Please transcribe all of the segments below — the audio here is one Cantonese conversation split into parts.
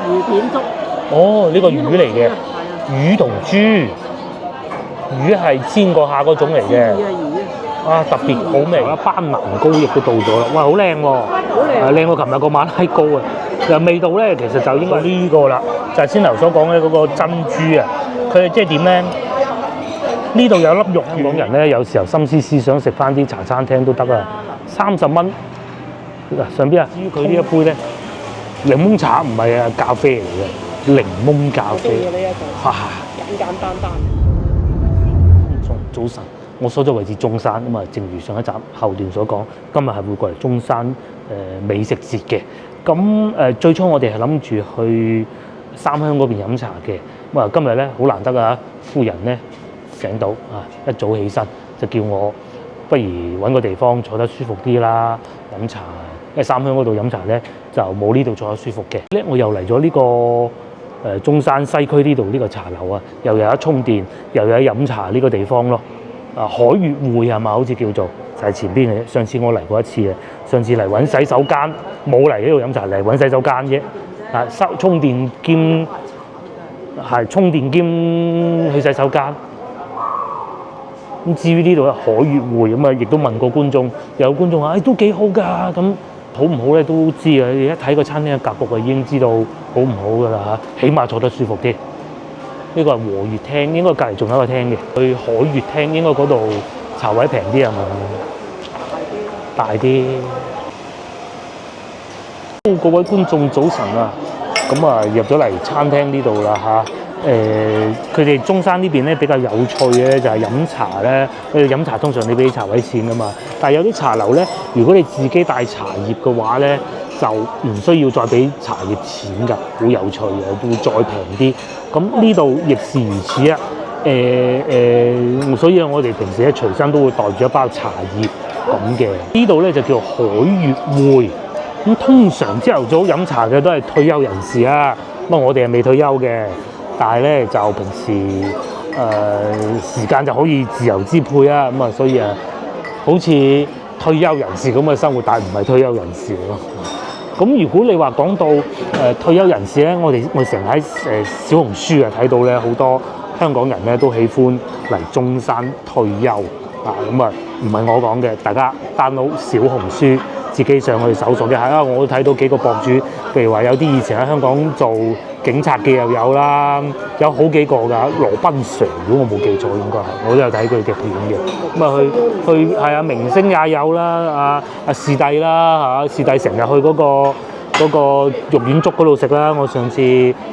魚片粥。哦，呢個魚嚟嘅，魚同豬，魚係煎過下嗰種嚟嘅。啊，特別好味啦！斑蘭膏亦都到咗啦，哇，好靚喎！好靚，靚過琴日個馬拉糕啊！味道咧，其實就應該呢個啦，就係先頭所講嘅嗰個珍珠啊。佢即係點咧？呢度有粒肉，香港人咧有時候心思思想食翻啲茶餐廳都得啊，30蚊。嗱，上邊啊，至於佢呢一杯咧，檸檬茶唔係啊，咖啡嚟嘅，檸檬咖啡。哇！簡簡單單。早晨。我所在位置中山咁啊，正如上一集後段所講，今日係會過嚟中山美食節嘅。咁最初我哋係諗住去三鄉嗰邊飲茶嘅。咁啊，今日咧好難得啊，夫人咧醒到啊，一早起身就叫我不如揾個地方坐得舒服啲啦，飲茶。因為三鄉嗰度飲茶咧就冇呢度坐得舒服嘅。咧我又嚟咗呢個中山西區呢度呢個茶樓啊，又有得充電，又有得飲茶呢個地方咯。啊，海悅匯係嘛？好似叫做就係前邊嘅啫。上次我嚟過一次嘅，上次嚟揾洗手間，冇嚟呢度飲茶，嚟揾洗手間啫。啊，充電兼去洗手間。咁至於呢度嘅海悅匯咁啊，亦都問過觀眾，有觀眾話：都幾好㗎，咁好唔好咧都知啊！你一睇個餐廳嘅格局就已經知道好唔好㗎啦嚇，起碼坐得舒服啲。呢個係和悅廳，應該隔離仲有一個廳嘅。去海悅廳應該嗰度茶位平啲係嘛？大啲。各位觀眾早晨啊！咁啊入咗嚟餐廳呢度啦嚇。佢哋中山呢邊咧比較有趣嘅咧就係飲茶咧。飲茶通常你俾茶位錢㗎嘛，但係有啲茶樓咧，如果你自己帶茶葉嘅話咧，就唔需要再俾茶葉錢㗎，好有趣嘅，會再平啲。咁呢度亦是如此啊！所以我哋平時咧隨身都會袋住一包茶葉咁嘅。呢度咧就叫海悅匯。咁通常朝頭早飲茶嘅都係退休人士啊，不過我哋係未退休嘅，但係咧就平時時間就可以自由支配啊，咁啊所以啊，好似退休人士咁嘅生活，但係唔係退休人士咯。咁如果你話講到退休人士咧，我哋成日喺小紅書啊睇到咧，好多香港人咧都喜歡嚟中山退休啊。咁啊唔係我講嘅，大家 download 小紅書自己上去搜索嘅。係啊，我都睇到幾個博主，譬如話有啲以前喺香港做警察嘅又有啦，有好幾個㗎。羅賓 Sir 如果我冇記錯應該係，我都有睇佢嘅片嘅。咁啊去係啊，明星也有啦，視帝啦嚇，視帝成日去嗰個肉丸粥嗰度食啦。我上次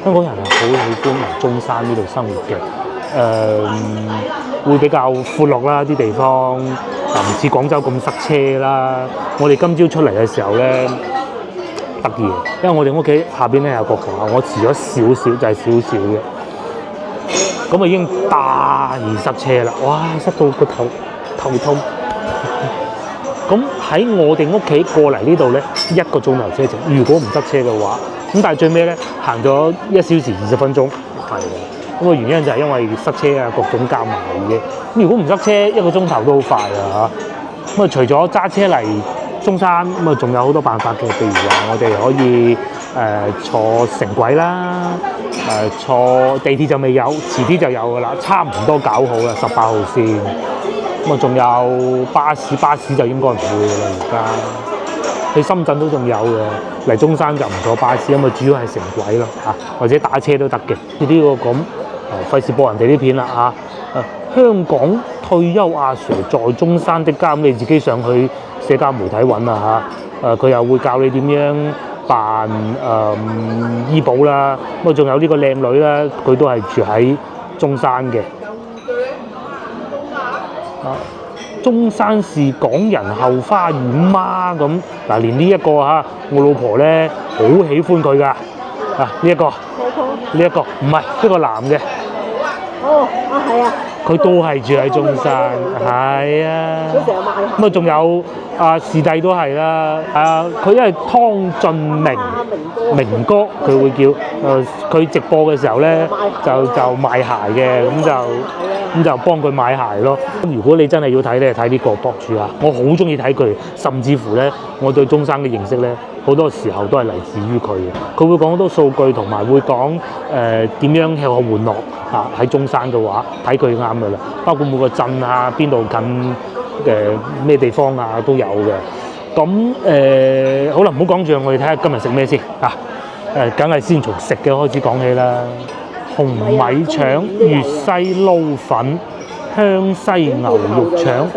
香港人係好喜歡嚟中山呢度生活嘅，會比較闊落啦啲地方，唔似廣州咁塞車啦。我哋今朝出嚟嘅時候咧得意，因為我哋屋企下邊咧有個橋，我遲咗少少就係少少嘅，咁啊已經大塞車啦！哇，塞到個頭痛。咁喺我哋屋企過嚟呢度咧1個鐘頭車程，如果唔塞車嘅話，咁但係最尾咧行咗1小時20分鐘，係嘅。咁個原因就係因為塞車啊，各種加埋嘅。咁如果唔塞車，1個鐘頭都好快啊嚇。咁啊，除咗揸車嚟中山，咁啊仲有好多辦法嘅，譬如話我哋可以坐城軌啦，坐地鐵就未有，遲啲就有㗎啦，差唔多搞好啦，18號線。咁啊，仲有巴士就應該唔會㗎啦，而家去深圳都仲有嘅，嚟中山就唔坐巴士，因為主要係城軌咯嚇，或者打車都得嘅。呢個咁費事播人哋啲片啦嚇。香港退休阿 Sir 在中山的家，咁你自己上去社交媒體揾啊嚇。佢又會教你點樣辦醫保啦。咁啊，仲有呢個靚女啦，佢都係住喺中山嘅。中山是港人後花園嗎？咁嗱，連呢一個嚇，我老婆咧好喜歡佢噶。呢一個唔係呢個男嘅。係啊。佢都係住喺中山，係啊。佢成日賣鞋。咁啊，仲有視帝都係啦。佢因為湯俊明哥，佢會叫佢直播嘅時候咧就賣鞋嘅，咁就幫佢買鞋咯。如果你真係要睇咧，睇呢個博主啊，我好中意睇佢，甚至乎咧，我對中山嘅認識咧好多時候都係嚟自於佢嘅。佢會講好多數據，同埋會講點樣吃喝玩樂啊。喺中山嘅話，睇佢啱㗎啦。包括每個鎮啊，邊度近咩地方啊都有嘅。咁好啦，唔好講住，我哋睇下今日食咩先啊。梗係先從食嘅開始講起啦。紅米腸、粵西撈粉、香西牛肉腸、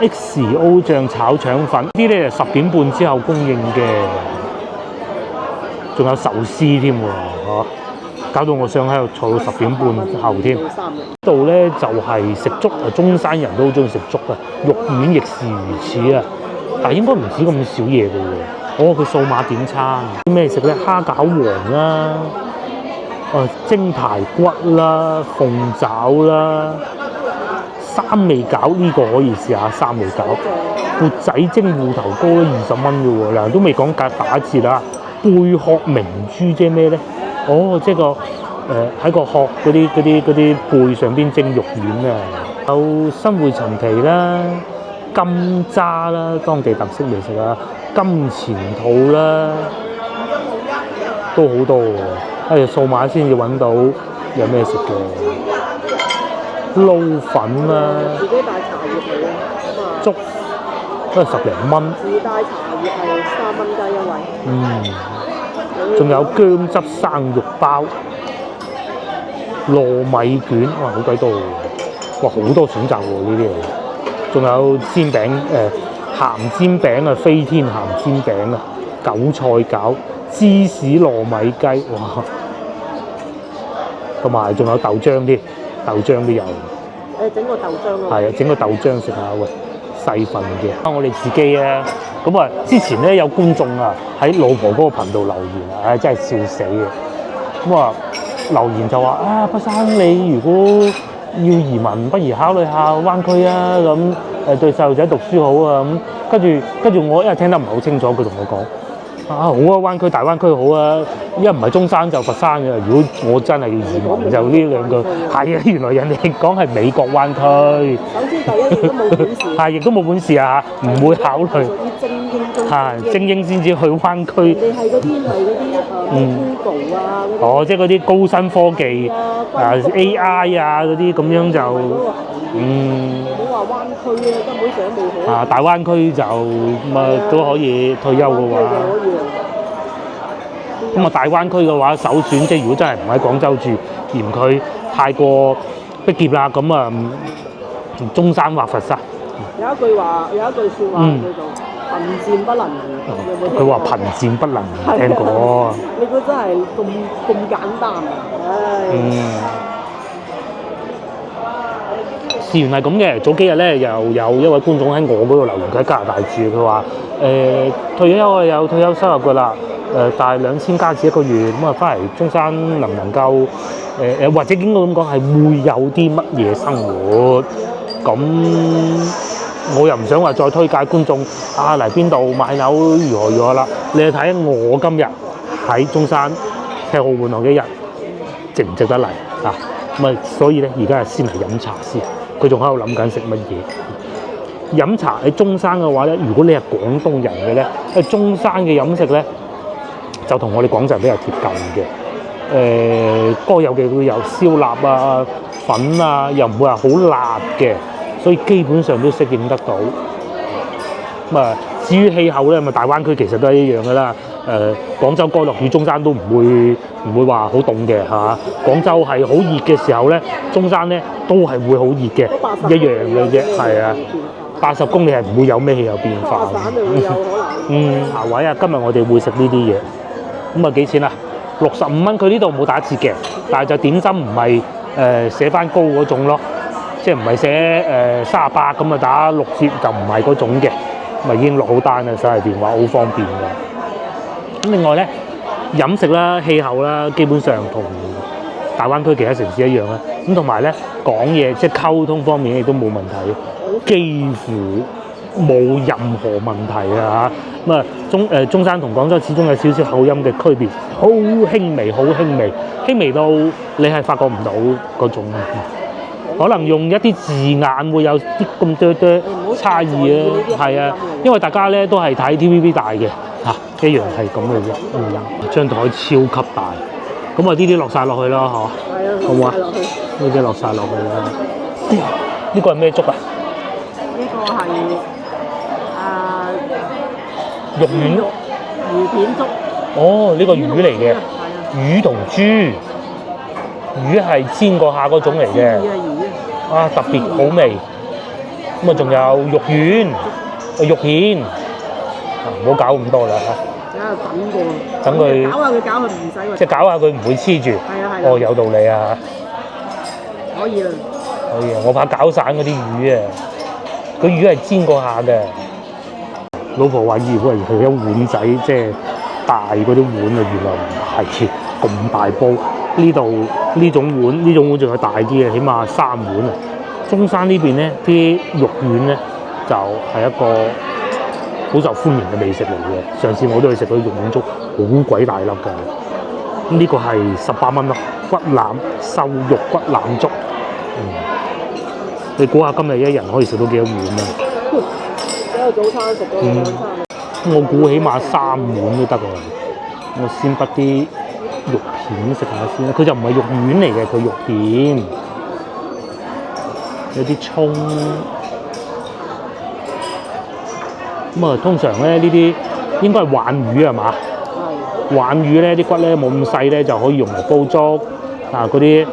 XO 醬炒腸粉，呢啲咧10點半之後供應嘅，仲有壽司添喎，搞到我想喺度坐到10點半後添。呢度咧就係食粥啊，中山人都好中意食粥啊，肉丸亦是如此啊，但係應該唔止咁少嘢嘅喎。佢數碼點餐，啲咩食咧？蝦餃王啦，蒸排骨啦，鳳爪啦。三味餃呢個可以試下三味餃，缽仔蒸芋頭糕都20蚊嘅喎，嗱都未講價打折啦。貝殼明珠即係咩咧？即係個喺個殼嗰啲貝上邊蒸肉丸啊，有新會陳皮啦、金渣啦，當地特色美食啊，金錢肚啦，都好多喎。數碼先至揾到有咩食嘅。撈粉啦，自己帶茶葉嚟嘅，粥都係10零蚊。自帶茶葉係3蚊雞一位。仲有薑汁生肉包、糯米卷，哇好鬼多喎！哇好多選擇喎呢啲。仲有煎餅鹹煎餅啊，飛天鹹煎餅啊，韭菜餃、芝士糯米雞，哇！同埋仲有豆漿添。豆漿都有，整個豆漿係啊，整個豆漿食下喂，細份嘅。我哋自己啊，咁啊，之前咧有觀眾啊喺老婆嗰個頻道留言啊，真係笑死嘅。咁啊留言就話北生你如果要移民，不如考慮下灣區啊，咁對細路仔讀書好啊。咁跟住我因為聽得唔係好清楚，佢同我講。好啊，灣區大灣區好啊，一唔係中山就佛山嘅。如果我真係要移民，就呢兩個係啊。原來人哋講係美國灣區。首先第一亦都冇本事，係亦都冇本事啊，唔會考慮。屬於精英中係精英先至去灣區。你係嗰啲Google 啊嗰啲。即係嗰啲高新科技AI 啊嗰啲咁樣就唔好話灣區啊，根本上都冇可。大灣區就都可以退休嘅話。咁大灣區嘅話，首選即係如果真係唔喺廣州住，嫌佢太過逼仄啦，咁中山或佛山。有一句説話叫做貧賤不能移。佢話貧賤不能移，聽過。你估真係咁簡單啊？事緣係咁嘅，早幾日咧又有一位觀眾喺我嗰度留言，佢喺加拿大住，佢話退休啊有退休收入㗎啦，但係2000加紙1個月，咁翻嚟中山能唔能夠或者應該咁講係會有啲乜嘢生活？咁我又唔想話再推介觀眾嚟邊度買樓如何啦，你睇下我今日喺中山吃喝玩樂嘅一日，值唔值得嚟啊？所以咧而家係先嚟飲茶先。佢仲喺度諗緊食乜嘢？飲茶喺中山嘅話咧，如果你係廣東人嘅咧，喺中山嘅飲食咧就同我哋廣州人比較貼近嘅。該有嘅會有燒臘啊、粉啊，又唔會話好辣嘅，所以基本上都適應得到。至於氣候咧，大灣區其實都係一樣㗎啦。廣州該落雨，中山都唔會話好凍嘅嚇。廣州係好熱嘅時候咧，中山咧都係會好熱嘅，一樣嘅啫。係啊，80公里係唔會有咩氣候變化。下位啊，今日我哋會食呢啲嘢。咁幾錢啊？65蚊，佢呢度冇打折嘅，但係就點心唔係寫翻高嗰種咯，即係唔係寫38咁打6折就唔係嗰種嘅。已經落好單啦，手提電話好方便嘅。咁另外咧，飲食啦、氣候啦，基本上同大灣區其他城市一樣啦。咁同埋咧講嘢，即係溝通方面亦都冇問題，幾乎冇任何問題啊嚇。中山同廣州始終有少少口音嘅區別，好輕微，好輕微，輕微到你係發覺唔到嗰種。可能用一啲字眼會有啲咁多差異啊，係啊，因為大家咧都係睇 TVB 大嘅，一樣係咁嘅啫。張台超級大，咁啊呢啲落晒落去啦，嗬。係啊，好唔好啊？落晒落去。呢啲落晒落去啦。呢個係咩粥啊？呢個係肉丸。魚片粥。哦，呢個魚嚟嘅。係啊。魚同豬。魚係煎過下嗰種嚟嘅。魚啊，特別好味。咁啊，仲有肉丸、肉片。唔好搞咁多啦嚇。喺度等過。等佢搞下佢唔使。即係搞下佢唔會黐住。係啊。哦，有道理啊。可以啦。可以啊，我怕搞散嗰啲魚啊。佢魚係煎過下嘅。老婆話：如果係一碗仔，即係大嗰啲碗啊，原來唔係咁大煲。呢度呢種碗仲有大啲嘅，起碼3碗啊。中山呢邊咧，啲肉丸咧就係一個好受歡迎嘅美食嚟嘅。上次我都去食嗰啲肉丸粥，好鬼大粒㗎。呢個係18蚊咯，骨腩瘦肉骨腩粥。你估下今日一人可以食到幾多碗啊？一個早餐食到2餐。我估起碼3碗都得啊！我先筆啲肉片食下先啦。佢就唔係肉丸嚟嘅，佢肉片。有啲葱。咁啊，通常咧呢啲應該係鯇魚係嘛？係。鯇魚咧啲骨咧冇咁細咧，就可以用嚟煲粥。啊，嗰啲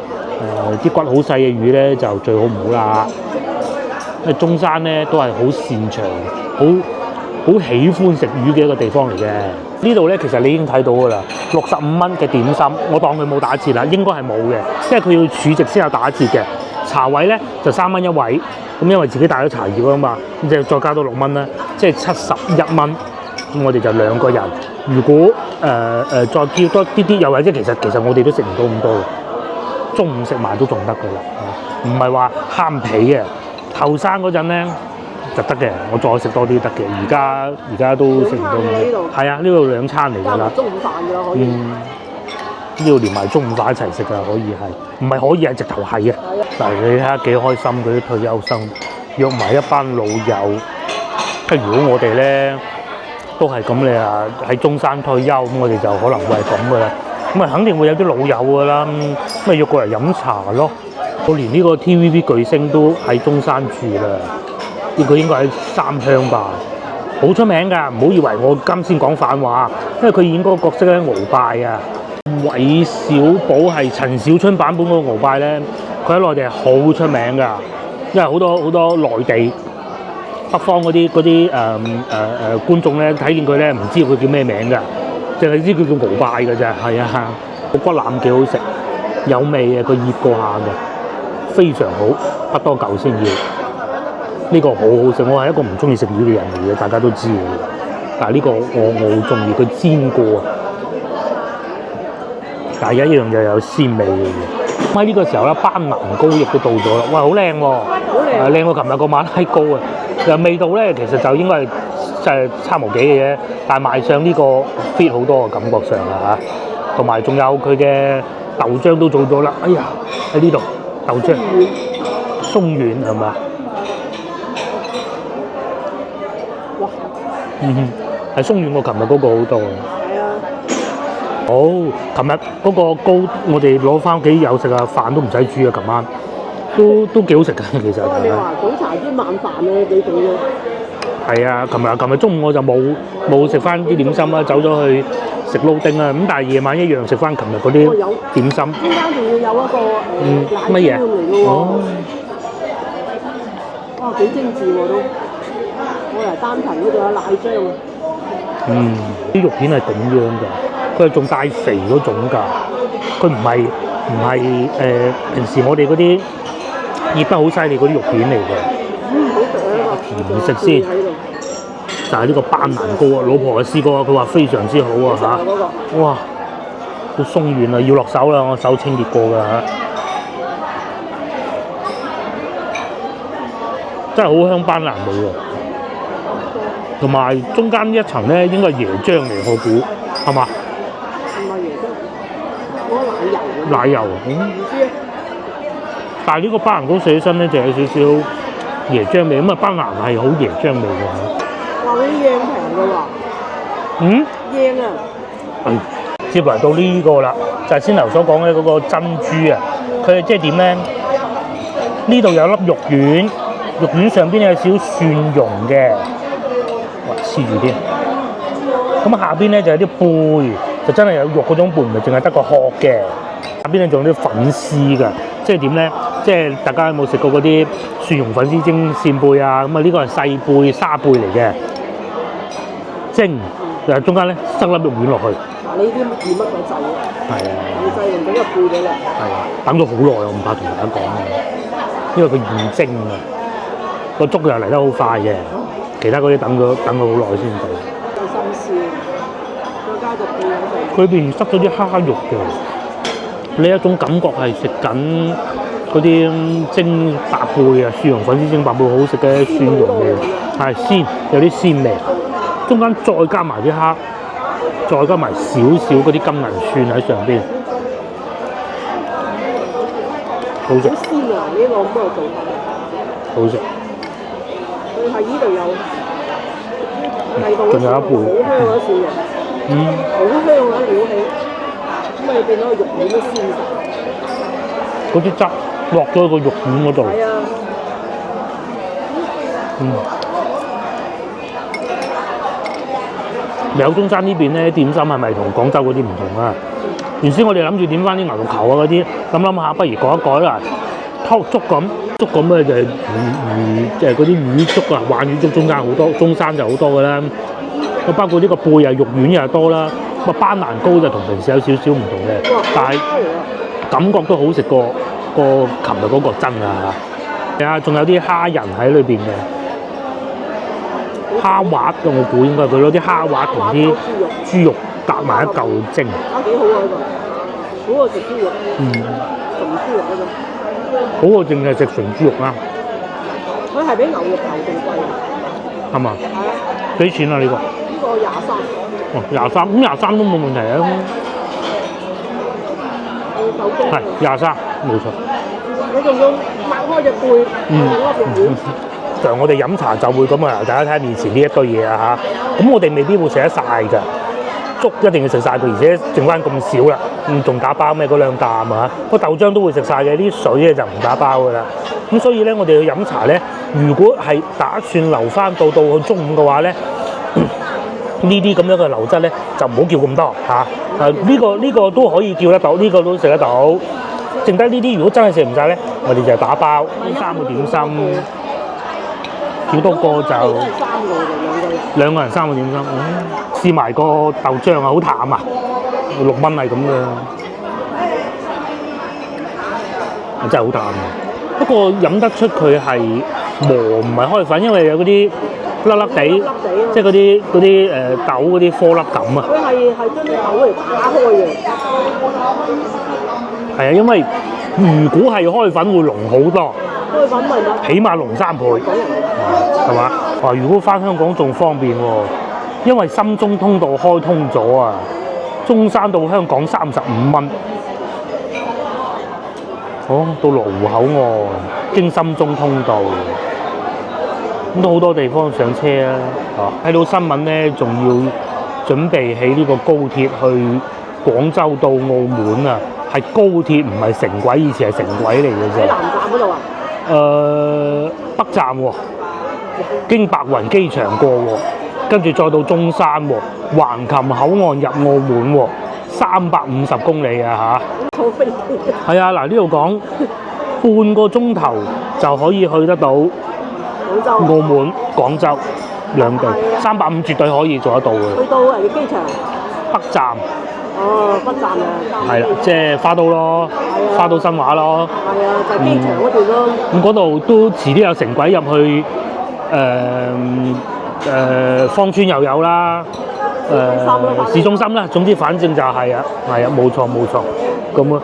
啲骨好細嘅魚咧就最好唔好啦。因為中山咧都係好擅長、好喜歡食魚嘅一個地方嚟嘅。呢度咧其實你已經睇到㗎啦，65蚊嘅點心，我當佢冇打折啦，應該係冇嘅，因為佢要儲值先有打折嘅。茶位咧就3蚊一位，咁因為自己帶咗茶葉啊嘛，咁就再加多6蚊啦，即係71蚊。咁我哋就2個人。如果再叫多啲，又或者其實我哋都食唔到咁多嘅，中午食埋都仲得㗎啦，唔係話慳皮嘅。後生嗰陣咧就得嘅，我再食多啲得嘅。而家都食唔到咁多。係啊，呢度2餐嚟㗎啦。中午飯㗎啦，可以。呢度連埋中午飯一齊食㗎，可以係，唔係可以係直頭係啊！但係你睇下幾開心嗰啲退休生，約埋一班老友。即係如果我哋咧都係咁，你啊喺中山退休，咁我哋就可能會係咁㗎啦。咁啊肯定會有啲老友㗎啦，咁啊約過嚟飲茶咯。我連呢個 TVB 巨星都喺中山住啦，呢個應該喺三鄉吧，好出名㗎。唔好以為我啱先講反話，因為佢演嗰個角色咧，鰲拜啊，韋小寶係陳小春版本嗰個鰲拜咧，佢喺內地係好出名㗎，因為好多內地北方嗰啲觀眾咧睇見佢咧唔知佢叫咩名㗎，淨係知佢叫鰲拜㗎咋，係啊，個骨腩幾好食，有味嘅，佢醃過下嘅。非常好，不多嚿先要。呢個好好食，我係一個唔中意食魚嘅人嚟嘅，大家都知嘅。但係呢個我好中意，佢煎過啊。但係有一樣又有鮮味嘅。喺呢個時候咧，班蘭糕亦都到咗啦。哇，好靚喎！好靚，靚過琴日個馬拉糕啊！又味道咧，其實就應該係即係差無幾嘅啫。但係賣相呢個 fit 好多嘅感覺上啊嚇，同埋仲有佢嘅豆漿都做咗啦。哎呀，喺呢度。豆漿鬆軟係嘛？哇！係鬆軟過琴日嗰個好多。係啊。好，琴日嗰個糕我哋攞翻屋企有食啊，飯都唔使煮啊，琴晚都幾好食㗎，其實。你話早茶啲晚飯咧幾好咯？係啊，琴日中午我就冇食翻啲點心啦，走咗去食撈丁啊，咁但係夜晚一樣食翻琴日嗰啲點心。中間仲要有一個乜嘢嚟㗎喎？哇，幾精緻喎都！我嚟單層嗰度有奶漿啊。啲肉片係咁樣㗎，佢係仲帶肥嗰種㗎，佢唔係平時我哋嗰啲醃得好犀利嗰啲肉片嚟㗎。好食啊！甜食先。就係呢個班蘭糕啊，老婆啊試過，佢話非常之好啊嚇！哇，都鬆軟啦，要落手啦，我手清潔過㗎嚇，真係好香班蘭味喎。同埋中間呢一層咧，應該係椰漿嚟，我估係嘛？唔係椰漿，嗰個奶油。奶油，唔知啊。但係呢個班蘭糕寫起身咧，就有少少椰漿味，咁啊班蘭係好椰漿味㗎。話嗰啲嘢咁平㗎喎，嗯，靚啊！接嚟到呢個啦，就係先頭所講嘅嗰個珍珠啊，佢即係點咧？呢度有粒肉丸，肉丸上邊有少少蒜蓉嘅，哇黐住添。咁下邊咧就有啲貝，就真係有肉嗰種貝，唔係淨係得個殼嘅。下邊咧仲有啲粉絲㗎，即係點咧？即係大家有冇食過嗰啲蒜蓉粉絲蒸扇貝啊？咁啊呢個係細貝沙貝嚟嘅，蒸，就中間咧塞粒肉丸落去。嗱，呢啲驗乜鬼滯啊？係啊，驗滯用整個貝俾你。係啊，等咗好耐，我唔怕同大家講嘅，因為佢現蒸啊，個粥又嚟得好快嘅，其他嗰啲等咗好耐先到。有心思，再加隻貝喺度。佢邊塞咗啲蝦肉嘅，你一種感覺係食緊嗰啲蒸白貝啊，蒜蓉粉絲蒸白貝好食嘅蒜蓉味，係鮮，有啲鮮味，中間再加埋啲蝦。再加埋少少嗰啲金銀蒜喺上邊，好食。好鮮啊！呢個咁嘅做法。好食。佢係呢度有，第度仲有一半。好香嗰蒜蓉。好香啊！料起，咁咪變咗個肉丸都鮮晒。嗰啲汁落咗個肉丸嗰度。係啊。有中山呢邊咧點心係咪同廣州嗰啲唔同啊？原先我哋諗住點翻啲牛肉球啊嗰啲，諗下不如改一改啦，湯粥咁咧就係魚嗰啲魚粥啊，鯇魚粥中間好多，中山就好多㗎啦。咁包括呢個貝啊，肉丸又多啦。咁啊班蘭糕就同平時有少少唔同嘅，但係感覺都好食過琴日嗰個真啊！係啊，仲有啲蝦仁喺裏邊嘅。蝦滑嘅我估應該佢攞啲蝦滑同啲豬肉搭埋一嚿蒸。幾好啊！呢個好過食豬肉。純豬肉嗰種。好過淨係食純豬肉啊！佢係比牛肉頭仲貴。係嘛？係啊。幾錢啊？呢個？呢個23。哦，23，咁23都冇問題啊。係23，冇錯。你仲要擘開隻貝，粒肉丸。常我哋飲茶就會咁啊！大家睇下面前呢一堆嘢啊嚇，咁我哋未必會食得晒㗎，粥一定要食晒佢，而且剩翻咁少啦，仲打包咩嗰兩啖啊？個豆漿都會食晒嘅，啲水咧就唔打包㗎啦。咁所以咧，我哋去飲茶咧，如果係打算留翻到去中午嘅話咧，呢啲咁樣嘅流質咧就唔好叫咁多嚇。呢個都可以叫得到，呢個都食得到。剩低呢啲如果真係食唔晒咧，我哋就打包3個點心。叫多個就兩個人3個點心，試埋個豆漿啊，好淡啊，6蚊係咁嘅，真係好淡嘅。不過飲得出佢係磨唔係開粉，因為有嗰啲粒粒地，即係嗰啲豆嗰啲顆粒感啊。佢係將啲豆嚟打開嘅。係啊，因為如果係開粉會濃好多。開粉咪得，起碼濃3倍，係嘛？哇！如果翻香港仲方便喎，因為深中通道開通咗啊，中山到香港35蚊，到羅湖口岸經深中通道，咁都好多地方上車啊！睇到新聞咧，仲要準備起呢個高鐵去廣州到澳門啊，係高鐵唔係城軌，以前係城軌嚟嘅啫。喺南站嗰度啊？北站喎，經白雲機場過喎，跟住再到中山喎，橫琴口岸入澳門喎，350公里啊嚇！坐飛機。係啊，嗱呢度講半個鐘頭就可以去得到澳門、廣州兩地，350絕對可以做得到嘅。去到人哋機場。北站。北站啊。係啦，即係花都咯，花都新華咯。係啊，就係機場嗰段咯。咁嗰度都遲啲有城軌入去，芳村又有啦，市中心啦，總之反正就係啊，冇錯咁啊，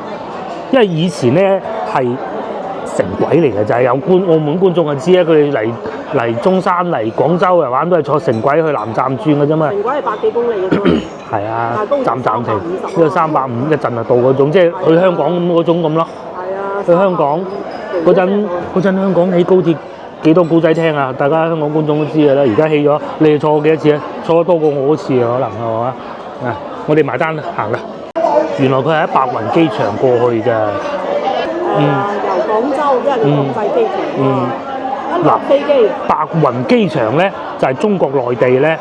因為以前咧係城軌嚟嘅，就係有澳門觀眾就知啊，佢哋嚟中山嚟廣州嚟玩都係坐城軌去南站轉嘅啫嘛。城軌係100幾公里嘅啫嘛。係啊，站停，呢個350一陣就到嗰種，即係去香港咁嗰種咁咯。係啊。去香港嗰陣香港起高鐵幾多古仔聽啊！大家香港觀眾都知㗎啦。而家起咗，你哋坐過幾多次啊？坐得多過我嗰次啊，可能係嘛？我哋埋單行啦。原來佢係喺白雲機場過去嘅。由廣州，因為佢國際機場一落飛機。白雲機場咧就係中國內地咧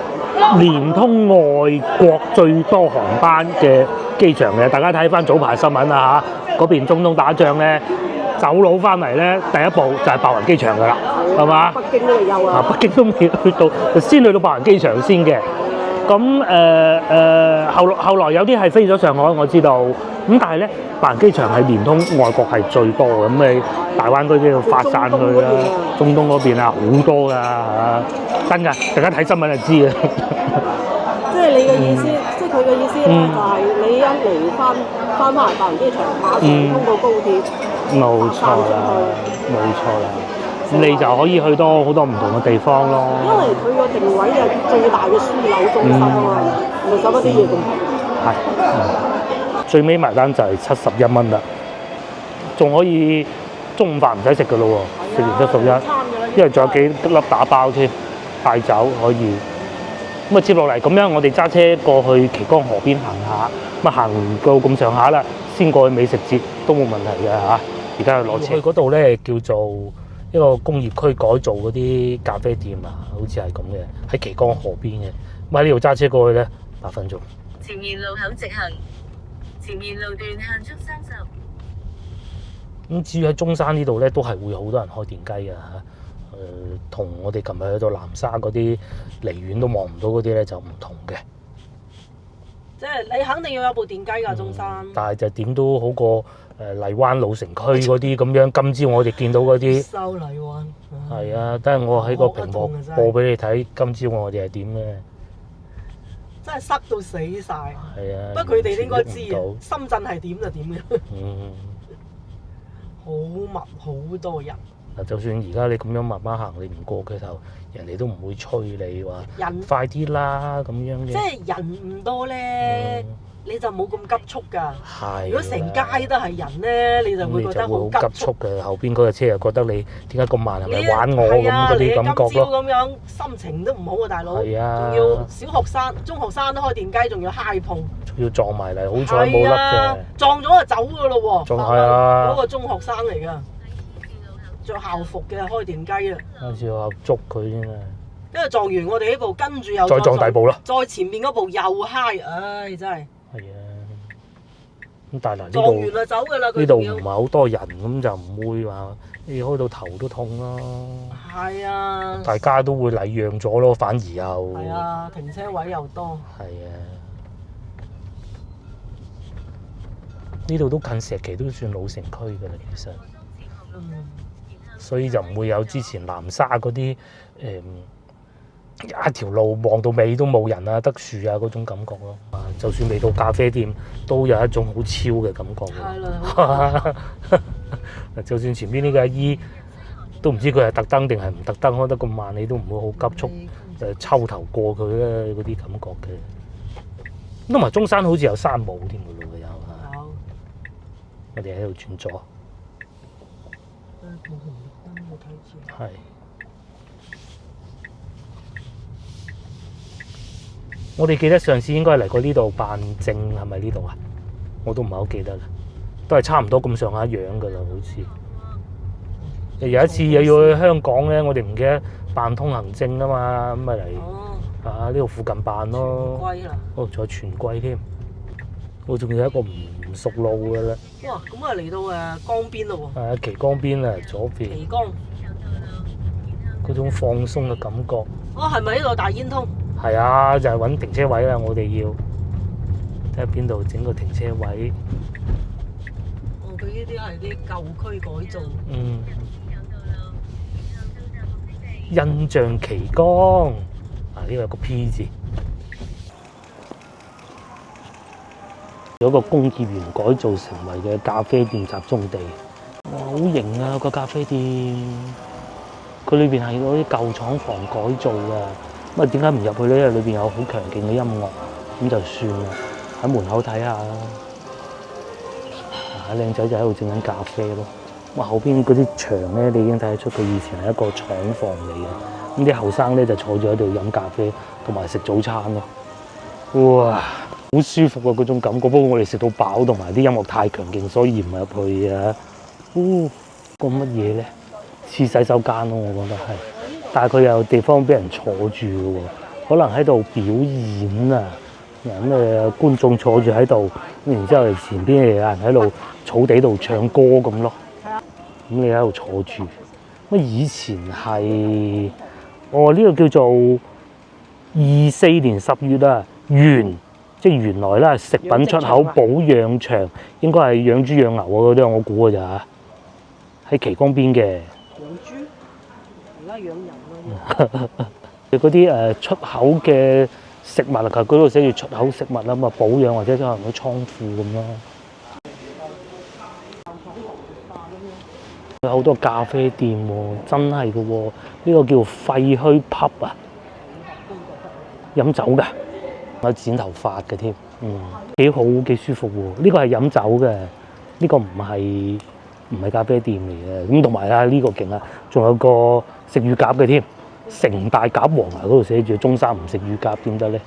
連通外國最多航班嘅機場嘅。大家睇翻早排新聞啊嚇，嗰邊中東打仗咧，走佬翻嚟咧，第一步就係白雲機場㗎啦，係嘛？北京都未有啊！北京都未去到，先去到白雲機場先嘅。咁後來有啲係飛咗上海，我知道。咁但係咧，白雲機場係連通外國係最多嘅。咁你大灣區都要發散去啦，中東嗰邊啊好多㗎嚇，真㗎，大家睇新聞就知嘅。即係你嘅意思，即係佢嘅意思咧，就係你一嚟翻嚟白雲機場，馬上通過高鐵，冇錯啦，冇錯啦。咁你就可以去多好多唔同嘅地方咯。因為佢個定位係最大嘅樞紐中心啊嘛，唔係使乜啲嘢咁平。係，最尾埋單就係71蚊啦，仲可以中午飯唔使食㗎咯喎，食完71，因為仲有幾粒打包添，帶走可以。咁啊接落嚟咁樣，我哋揸車過去旗江河邊行下，咁啊行到咁上下啦，先過去美食節都冇問題嘅嚇。而家去攞車去嗰度咧，叫做一個工業區改造嗰啲咖啡店啊，好似係咁嘅，喺旗江河邊嘅。咁喺呢度揸車過去咧，8分鐘。前面路口直行，前面路段限速30。咁至於喺中山呢度咧，都係會有好多人開電雞嘅嚇。同我哋琴日去到南沙嗰啲離遠都望唔到嗰啲咧就唔同嘅。即係你肯定要有部電雞㗎，中山。但係就點都好過荔灣老城區嗰啲咁樣。今朝我哋見到嗰啲收荔灣。係啊，等陣我喺個屏幕播俾你睇，今朝我哋係點咧？真係塞到死晒。係啊。不過佢哋應該知啊，深圳係點就點嘅。好密，好多人。嗱，就算而家你咁樣慢慢行，你唔過佢頭，人哋都唔會催你話人快啲啦咁樣嘅。即係人唔多咧，你就冇咁急促㗎。係。如果成街都係人咧，你就會覺得好急促嘅。後邊嗰架車又覺得你點解咁慢，係咪玩我咁嗰啲感覺咯？今朝咁樣心情都唔好啊，大佬。係啊。仲要小學生、中學生都開電雞，仲要嗨碰。仲要撞埋嚟，好彩冇甩啫。撞咗就走㗎咯喎。仲係啊。嗰個中學生嚟㗎。着校服嘅開電雞啦，開始話捉佢先啊！因為撞完我哋呢部，跟住又再撞第部啦，再前面嗰部又嗨，唉真係。係啊，咁但係嗱撞完就走㗎啦，呢度唔係好多人，咁就唔會話你開到頭都痛咯。係啊，大家都會禮讓咗咯，反而又係啊，停車位又多。係啊，呢度都近石岐，都算老城區㗎啦，其實。所以就唔會有之前南沙嗰啲一條路望到尾都冇人啊，得樹啊嗰種感覺咯。就算未到咖啡店，都有一種好超嘅感覺。係啦，就算前邊呢個阿姨都唔知佢係特登定係唔特登開得咁慢，你都唔會好急促抽頭過佢咧嗰啲感覺嘅。同埋中山好似有山姆添嘅路有。我哋喺度轉左。係，我哋記得上次應該嚟過呢度辦證，係咪呢度啊？我都唔係好記得啦，都係差唔多咁上下樣㗎啦，好似。有一次又要去香港咧，我哋唔記得辦通行證啊嘛，咁咪嚟呢度附近辦咯。荃歸啦。哦，仲有荃歸添，我仲有一個唔熟路㗎啦。哇！咁啊嚟到江邊咯喎。旗江邊啊，左邊。旗江。嗰種放鬆嘅感覺。哦，係咪呢度大煙通？係啊，就係揾停車位啦，我哋要睇下邊度整個停車位。哦，佢呢啲係啲舊區改造。印象旗江呢度有個 P 字。有個工業園改造成為嘅咖啡店集中地。哇，好型啊個咖啡店！佢裏邊係嗰啲舊廠房改造嘅，咁啊點解唔入去咧？因為裏邊有好強勁嘅音樂，咁就算啦。喺門口睇下啦，靚仔就喺度整緊咖啡咯。咁後邊嗰啲牆咧，你已經睇得出佢以前係一個廠房嚟嘅。咁啲後生咧就坐住喺度飲咖啡同埋食早餐咯。哇！好舒服啊嗰種感覺。不過我哋食到飽，同埋啲音樂太強勁，所以唔入去啊。個乜嘢咧？似洗手間咯，我覺得係。但係佢有地方俾人坐住嘅喎，可能喺度表演啊。咁觀眾坐住喺度，然之後前邊有人喺度草地度唱歌咁咯。咁你喺度坐住。咁以前係呢個叫做24年10月啊，即係原來啦，食品出口保養場，應該係養豬養牛嗰啲，我估㗎咋，喺旗江邊嘅。養豬？而家養人咯。嗰啲出口嘅食物啊，佢嗰度寫住出口食物啊嘛，保養或者可能啲倉庫咁咯。有好多咖啡店喎，真係嘅喎，呢個叫廢墟 pub 啊，飲酒㗎，有剪頭髮嘅添，幾好幾舒服喎。呢個係飲酒嘅，呢個唔係咖啡店嚟嘅。咁同埋啊，呢個勁啊，仲有個食乳鴿嘅添，城大鴿王啊，嗰度寫住中山唔食乳鴿點得咧？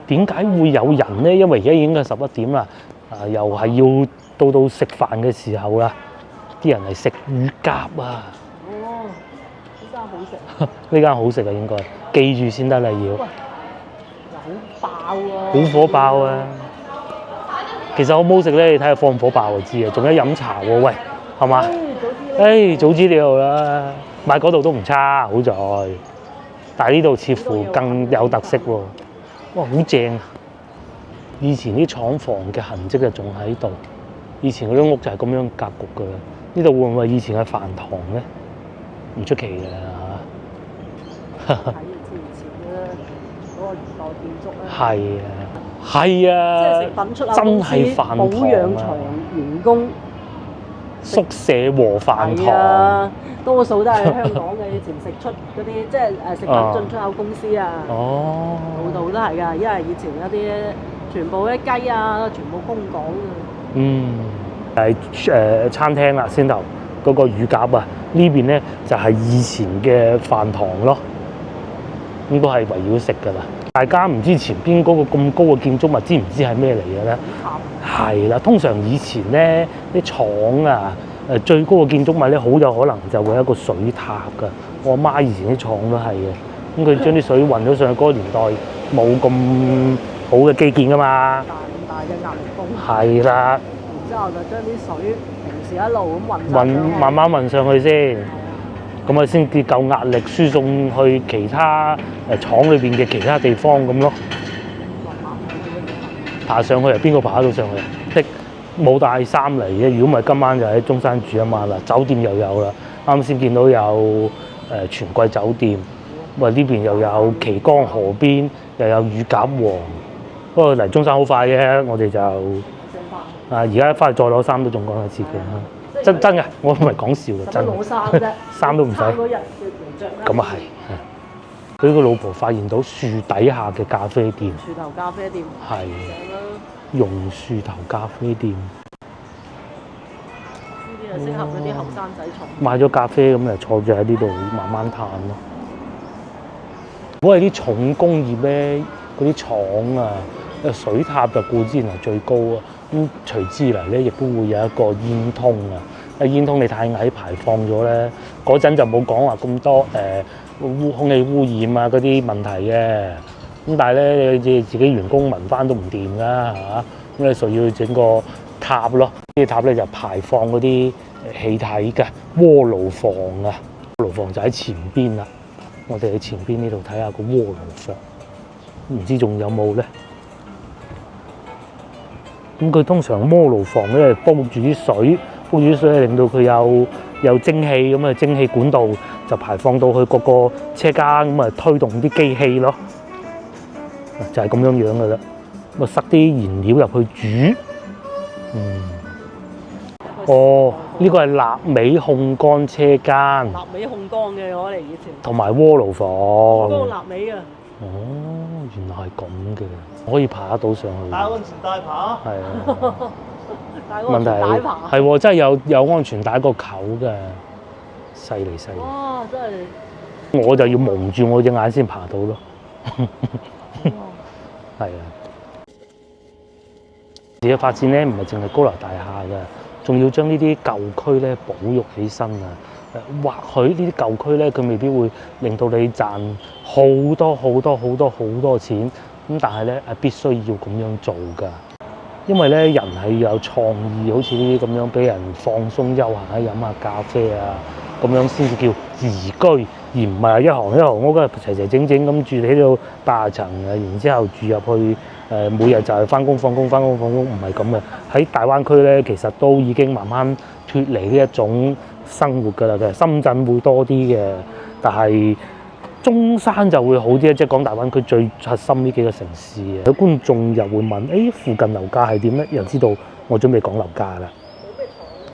點解會有人咧？因為而家已經係11點啦，又係要到食飯嘅時候啦。啲人嚟食乳鴿啊！哦，呢間好食。呢間好食啊，應該記住先得啦，要。好爆啊！好火爆啊！其實好唔好食咧？你睇下火唔火爆就知啊！仲有飲茶喎，喂，係嘛？早知你度啦，買嗰度都唔差，好在。但係呢度似乎更有特色喎。哇，好正啊！以前啲廠房嘅痕跡啊，仲喺度。以前嗰啲屋就係咁樣格局㗎。呢度會唔會以前嘅飯堂咧？唔出奇嘅嚇。睇以前嘅嗰個現代建築咧。係啊，即係食品出口真係飯堂啊！保養場員工宿舍和飯堂，多數都係香港嘅以前食出嗰啲，即係食品進出口公司啊。哦，度都係㗎，因為以前嗰啲全部啲雞啊，全部空港嘅。係餐廳啦，先頭嗰個乳鴿啊，呢邊咧就係以前嘅飯堂咯，咁都係圍繞食㗎啦。大家唔知前邊嗰個咁高嘅建築物，知唔知係咩嚟嘅咧？係啦，通常以前咧啲廠啊，最高嘅建築物咧，好有可能就會有一個水塔㗎。我阿媽以前啲廠都係嘅，咁佢將啲水運咗上去，嗰個年代冇咁好嘅基建㗎嘛。大嘅壓力泵。係啦。之後就將啲水平時一路咁運慢慢運上去先，咁啊先至夠壓力輸送去其他廠裏邊嘅其他地方咁咯。爬上去啊？邊個爬得到上去啊？即冇帶衫嚟嘅，如果唔係今晚就喺中山住一晚啦。酒店又有啦，啱先見到有全季酒店，呢邊又有旗江河邊，又有乳鴿王。不過嚟中山好快嘅，我哋就而家翻去再攞衫都仲講得切嘅，真嘅，我唔係講笑嘅，真。攞衫啫，衫都唔使。咁啊係，佢個老婆發現到樹底下嘅咖啡店。樹頭咖啡店。係。榕樹頭咖啡店。呢啲係適合嗰啲後生仔坐。買咗咖啡咁就坐住喺呢度慢慢嘆咯。如果係啲重工業咧，嗰啲廠啊，水塔就固之然係最高啊。咁隨之嚟咧，亦都會有一個煙囪啊！煙囪你太矮排放咗咧，嗰陣就冇講話咁多空氣污染啊嗰啲問題嘅。咁但係咧，你自己員工聞翻都唔掂㗎，係嘛？咁你就要整個塔咯，呢個塔咧就排放嗰啲氣體嘅鍋爐房啊。鍋爐房就喺前邊啦，我哋喺前邊呢度睇下個鍋爐房，唔知仲有冇咧？咁佢通常鍋爐房咧煲住啲水，令到佢有蒸氣，咁啊蒸氣管道就排放到去各個車間，咁啊推動啲機器咯，就係咁樣樣噶啦。咁啊塞啲燃料入去煮。呢個係臘味烘乾車間。臘味烘乾嘅我哋以前。同埋鍋爐房。嗰個臘味啊。原來係咁嘅，可以爬得到上去。大溫泉大爬。係啊。帶個問題帶爬。係喎，真係有安全帶個扣嘅，犀利犀利。哇！真係我就要蒙住我隻眼先爬到咯。係啊，市嘅發展咧唔係淨係高樓大廈嘅，仲要將呢啲舊區咧保育起身啊！或許呢啲舊區咧，佢未必會令到你賺好多錢，咁但係咧係必須要咁樣做㗎。因為咧人係有創意，好似呢啲咁樣俾人放鬆休閒啊，飲下咖啡啊，咁樣先至叫宜居，而唔係一行一行屋嘅齊齊整整咁住喺度8層啊，然之後住入去每日就係翻工放工，唔係咁嘅。喺大灣區咧，其實都已經慢慢脱離呢一種生活㗎啦。其實深圳會多啲嘅，但係中山就會好啲，即係講大灣區最核心呢幾個城市嘅。有觀眾又會問：附近樓價係點咧？又知道我準備講樓價啦。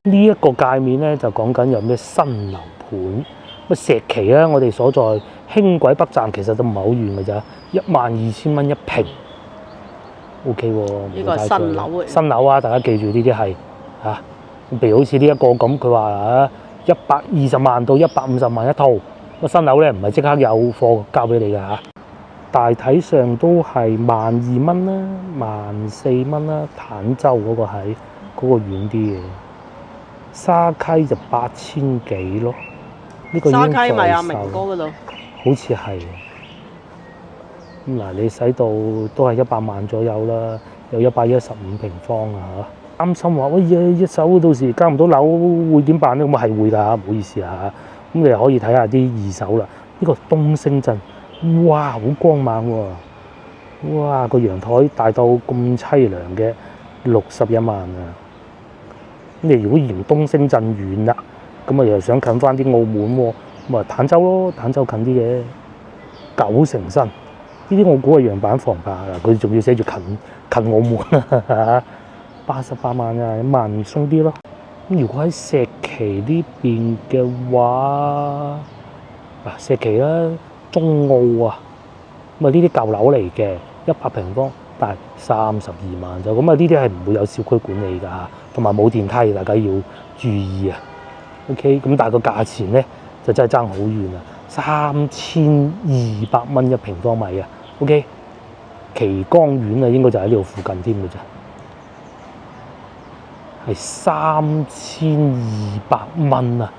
呢一個界面咧就講緊有咩新樓盤。乜石岐咧，我哋所在輕軌北站其實都唔係好遠㗎咋，12,000蚊一平。OK 喎，呢個係新樓嚟。新樓啊，大家記住呢啲係嚇。譬如好似呢一個咁，佢話120萬到150萬一套。個新樓咧唔係即刻有貨交俾你㗎嚇，大體上都係12,000蚊啦、14,000蚊啦。坦洲嗰個係嗰個遠啲嘅，沙溪就8,000幾咯。呢個已經沙溪咪阿在售明哥嗰度，好似係。咁嗱，你使到都係100萬左右啦，有115平方啊嚇。擔心話喂一手到時交唔到樓會點辦咧？咁啊係會㗎嚇，唔好意思啊。咁你又可以睇下啲二手啦。呢個東星鎮，哇，好光猛喎！哇，個陽台大到咁凄涼嘅61萬啊！咁你如果嫌東星鎮遠啦，咁啊又想近翻啲澳門喎，咁啊坦洲咯，坦洲近啲嘅9成新。呢啲我估係樣板房價啦，佢仲要寫住近澳門啊，88萬啊，1萬鬆啲咯。咁如果喺石岐呢邊嘅話，石岐啦、中澳啊，咁啊呢啲舊樓嚟嘅，100平方，但係32萬就咁啊！呢啲係唔會有小區管理㗎嚇，同埋冇電梯，大家要注意啊。OK， 咁但係個價錢咧就真係爭好遠啊，3,200蚊一平方米啊。OK， 旗江苑啊，應該就喺呢度附近添嘅啫。係3,200蚊啊！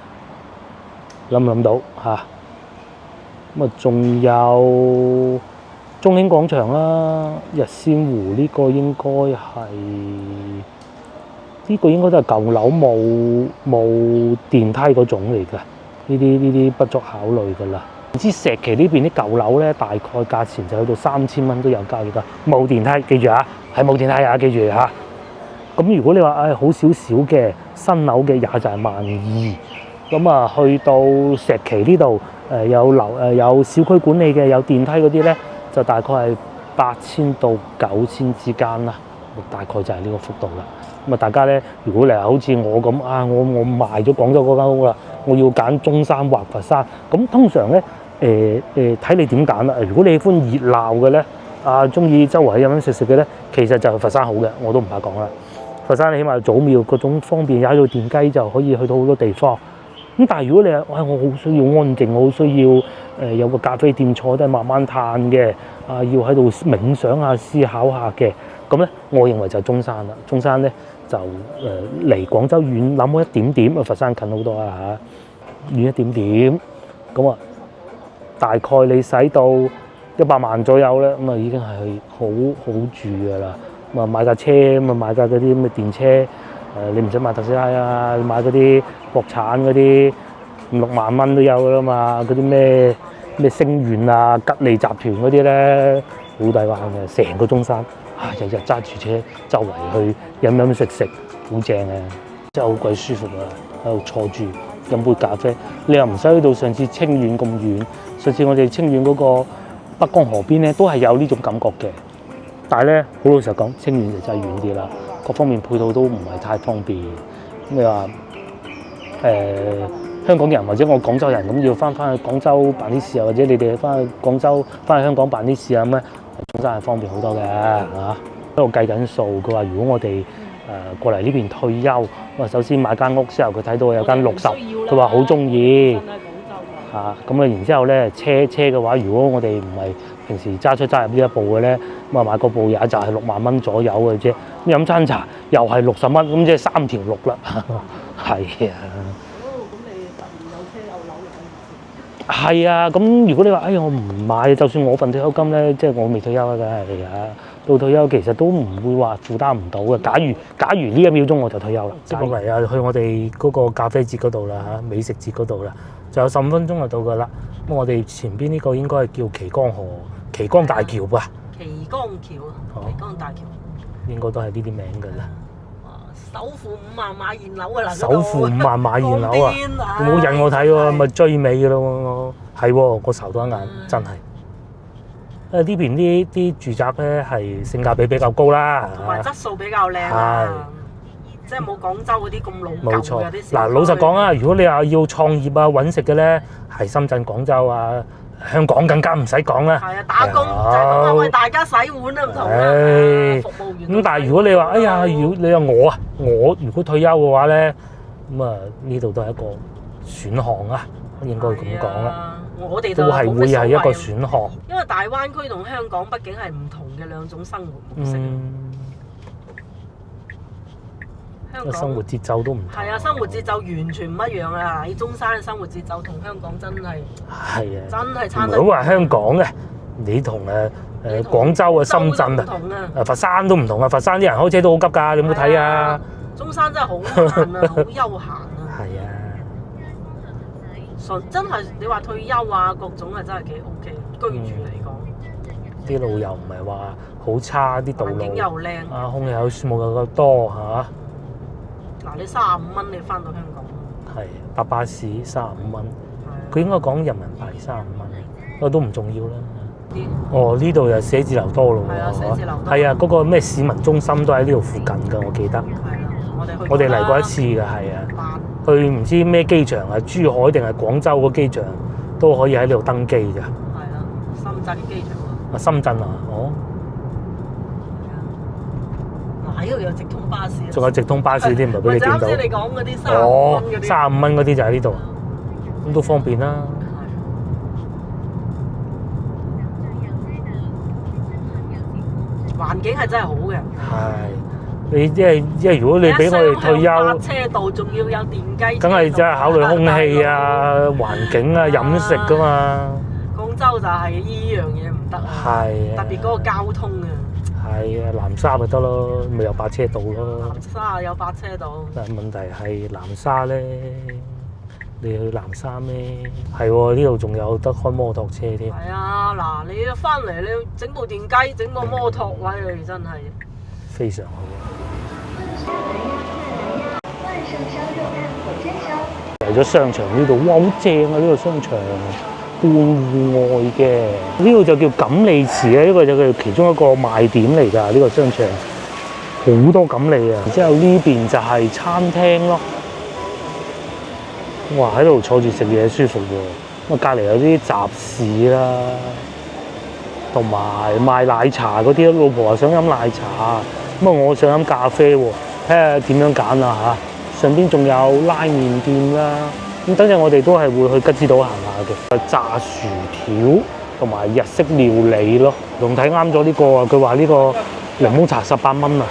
諗唔諗到嚇？咁啊，仲有中興廣場啦、日仙湖呢個應該都係舊樓冇電梯嗰種嚟㗎。呢啲不作考慮㗎啦。唔知石岐呢邊啲舊樓咧，大概價錢就去到3,000蚊都有交易㗎。冇電梯，記住啊，係冇電梯啊，記住嚇。咁如果你話好少少嘅新樓嘅，也就係12,000。咁啊，去到石岐呢度有小區管理嘅，有電梯嗰啲咧，就大概係8,000到9,000之間啦。大概就係呢個幅度啦。咁啊，大家咧，如果你係好似我咁我賣咗廣州嗰間屋啦，我要揀中山或佛山。咁通常咧睇你點揀啦。如果你喜歡熱鬧嘅咧，中意周圍飲飲食食嘅咧，其實就係佛山好嘅，我都唔怕講啦。佛山你起碼有祖廟嗰種方便，踩到電雞就可以去到好多地方。咁但係如果你係我好需要安靜，我好需要有個咖啡店坐低慢慢嘆嘅，要喺度冥想下、思考下嘅，咁咧我認為就係中山啦。中山咧就離廣州遠那麼一點點，佛山近好多啊嚇，遠一點點。咁啊，大概你使到100萬左右咧，咁啊已經係好住㗎啦。咁啊買架車，咁啊買架嗰啲咁嘅電車。你唔使買特斯拉啊，你買嗰啲國產嗰啲5-6萬蚊都有㗎啦嘛，嗰啲咩星源啊、吉利集團嗰啲咧，好抵玩嘅，成個中山日日揸住車周圍去飲食，好正嘅，真係好鬼舒服啊！喺度坐住飲杯咖啡，你又唔使去到上次清遠咁遠，上次我哋清遠嗰個北江河邊咧都係有呢種感覺嘅，但係咧好老實講，清遠就真係遠啲啦。各方面配套都唔係太方便。咁你話香港人或者我廣州人咁要翻去廣州辦啲事啊，或者你哋翻去廣州翻去香港辦啲事啊咁咧，中山係方便好多嘅嚇。喺度計緊數，佢話如果我哋過嚟呢邊退休。首先買間屋之後，佢睇到有間60，佢話好中意嚇。咁啊，然之後咧車嘅話，如果我哋唔係平時揸出揸入呢一部嘅咧，咁啊買個部也就係6萬蚊左右嘅啫。咁飲餐茶又係60蚊，咁即係3條6啦。係啊。係啊，咁如果你話，我唔買，就算我份退休金咧，即係我未退休啊，梗係啊，到退休其實都唔會話負擔唔到嘅。假如呢1秒鐘我就退休啦，即係嚟啊，去我哋嗰個咖啡節嗰度啦嚇，美食節嗰度啦，仲有15分鐘就到㗎啦。咁我哋前邊呢個應該係叫旗江大橋吧？旗江橋啊，旗江大橋應該都係呢啲名㗎啦。首付5萬買現樓㗎啦！首付5萬買現樓啊！唔好引我睇喎，咪追尾㗎咯我。係喎，我睄到一眼，真係。呢邊啲住宅咧係性價比比較高啦，同埋質素比較靚啊，即係冇廣州嗰啲咁老舊嘅啲。嗱，老實講啊，如果你話要創業啊揾食嘅咧，係深圳、廣州啊。香港更加唔使講啦，係啊，打工就係咁啊，為大家洗碗都唔同啦，服務員。咁但係如果你話，如果你話我如果退休嘅話咧，咁啊呢度都係一個選項啊，應該咁講啦。我哋都係會係一個選項。因為大灣區同香港畢竟係唔同嘅兩種生活模式。香港生活節奏都唔同。係啊，生活節奏完全唔一樣啊！喺中山嘅生活節奏同香港真係真係差得。唔好話香港嘅，你同廣州啊、深圳啊、佛山都唔同啊！佛山啲人開車都好急㗎，你有冇睇啊？中山真係好慢啊，好悠閒啊。係啊，真係你話退休啊，各種係真係幾 OK，居住嚟講。啲路又唔係話好差，啲道路環境又靚啊，空氣有樹木又夠多嚇。嗱，你35蚊你翻到香港，係搭巴士35蚊，佢應該講人民幣35蚊，不過都唔重要啦。呢度又寫字樓多咯喎，係啊，寫字樓多。係啊，嗰個咩市民中心都喺呢度附近㗎，我記得。係啦，我哋嚟過一次㗎，係啊。去唔知咩機場啊，珠海定係廣州個機場都可以喺呢度登機㗎。係啊，深圳機場啊。深圳啊，呢度有直通巴士，仲有直通巴士添，唔係俾你見到。啱先你講嗰啲35蚊嗰啲，35蚊嗰啲就喺呢度，咁都方便啦。環境係真係好嘅。係，你即係如果你俾我哋退休，車道仲要有電雞，梗係真係考慮空氣啊、環境啊、飲食㗎嘛。廣州就係呢樣嘢唔得啊，係特別嗰個交通啊。係啊，南沙咪得咯，咪有8車道咯。南沙有8車道。但係問題係南沙咧，你去南沙咩？係喎，呢度仲有得開摩托車添。係啊，嗱，你一翻嚟你整部電雞，整個摩托位，真係非常好。嚟咗商場呢度，哇，好正啊！呢個商場。半戶外嘅呢個就叫錦鯉池咧，呢個就佢其中一個賣點嚟㗎。呢個商場好多錦鯉啊！之後呢邊就係餐廳咯。哇！喺度坐住食嘢舒服喎。咁啊，隔離有啲雜市啦，同埋賣奶茶嗰啲。老婆話想飲奶茶，咁啊，我想飲咖啡喎。睇下點樣揀啊嚇！上邊仲有拉麵店啦。咁等陣我哋都係會去吉之島行下嘅，炸薯條同埋日式料理咯。仲睇啱咗呢個啊，佢話呢個檸檬茶18蚊啊。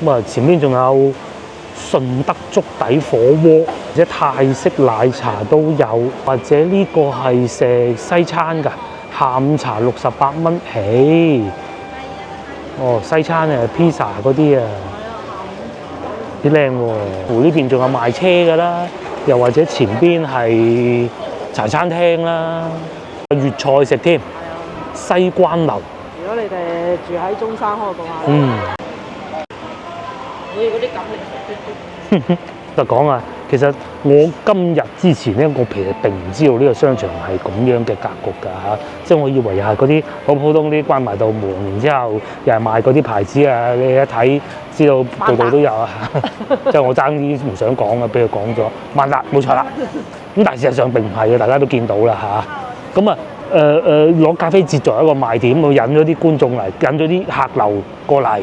咁啊，前面仲有順德粥底火鍋，或者泰式奶茶都有，或者呢個係食西餐㗎，下午茶68蚊起。西餐啊，披薩嗰啲啊。幾靚喎！湖呢邊仲有賣車㗎啦，又或者前邊係茶餐廳啦，有粵菜食添，西關樓。如果你哋住喺中山開嘅話，好似嗰啲錦鯉。就講啊，其實我今日之前咧，我其實並唔知道呢個商場係咁樣嘅格局㗎嚇，即係我以為又係嗰啲好普通啲關埋道門，然之後又係賣嗰啲牌子啊，你一睇知道度度都有啊，即係我爭啲唔想講啊，俾佢講咗，萬達冇錯啦。咁但係事實上並唔係嘅，大家都見到啦嚇。咁攞咖啡節作為一個賣點，我引咗啲觀眾嚟，引咗啲客流過嚟，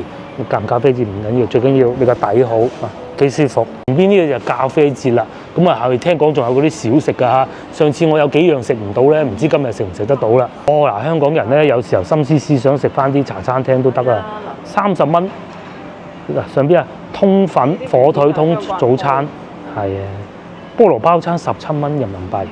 咖唔咖啡節唔緊要，最緊要你個底好啊，幾舒服。前邊呢個就咖啡節啦，咁啊係聽講仲有嗰啲小食㗎嚇。上次我有幾樣食唔到咧，唔知今日食唔食得到啦。嗱，香港人咧有時候心思思想食翻啲茶餐廳都得啊，30蚊。嗱上邊啊，通粉火腿通早餐係啊，菠蘿包餐17蚊人民幣。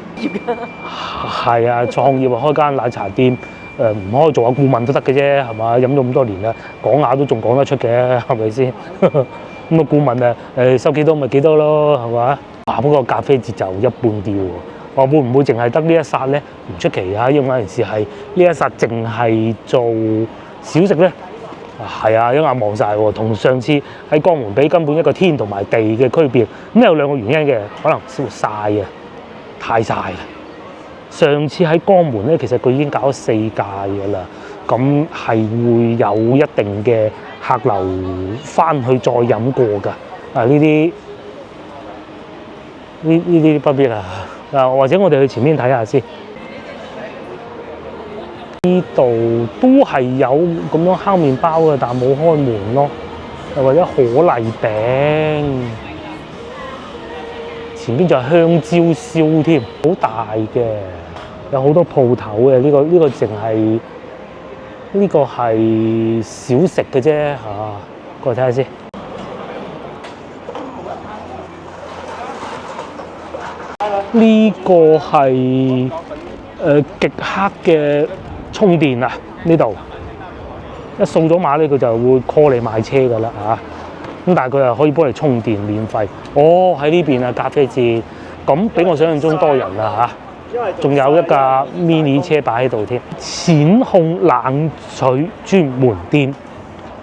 係啊，創業啊開間奶茶店。唔可以做下顧問都得嘅啫，係嘛？飲咗咁多年啦，講下都仲講得出嘅，係咪先？咁啊顧問啊，收幾多咪幾多咯，係嘛？不過咖啡節就一般啲喎。話會唔會淨係得呢一剎咧？唔出奇啊，因為有陣時係呢一剎淨係做小食咧。係啊，一眼望晒喎，同上次喺江門比根本一個天同埋地嘅區別。咁有2個原因嘅，可能燒晒啊，太晒啦。上次喺江門咧，其實佢已經搞咗4屆㗎啦，咁係會有一定嘅客流翻去再飲過㗎。呢啲不必啦。或者我哋去前面睇下先。呢度都係有咁樣烤麵包嘅，但冇開門咯。又或者可麗餅，前邊就係香蕉燒添，好大嘅。有好多鋪頭嘅，呢個淨係呢個係小食嘅啫嚇，過嚟睇下先。呢個係極黑嘅充電啊！呢度一掃咗碼咧，佢就會 call 你買車㗎啦嚇。咁但係佢又可以幫你充電免費。喺呢邊啊咖啡節，咁比我想象中多人啦嚇。仲有一架 mini 車擺喺度添，淺烘冷水專門店，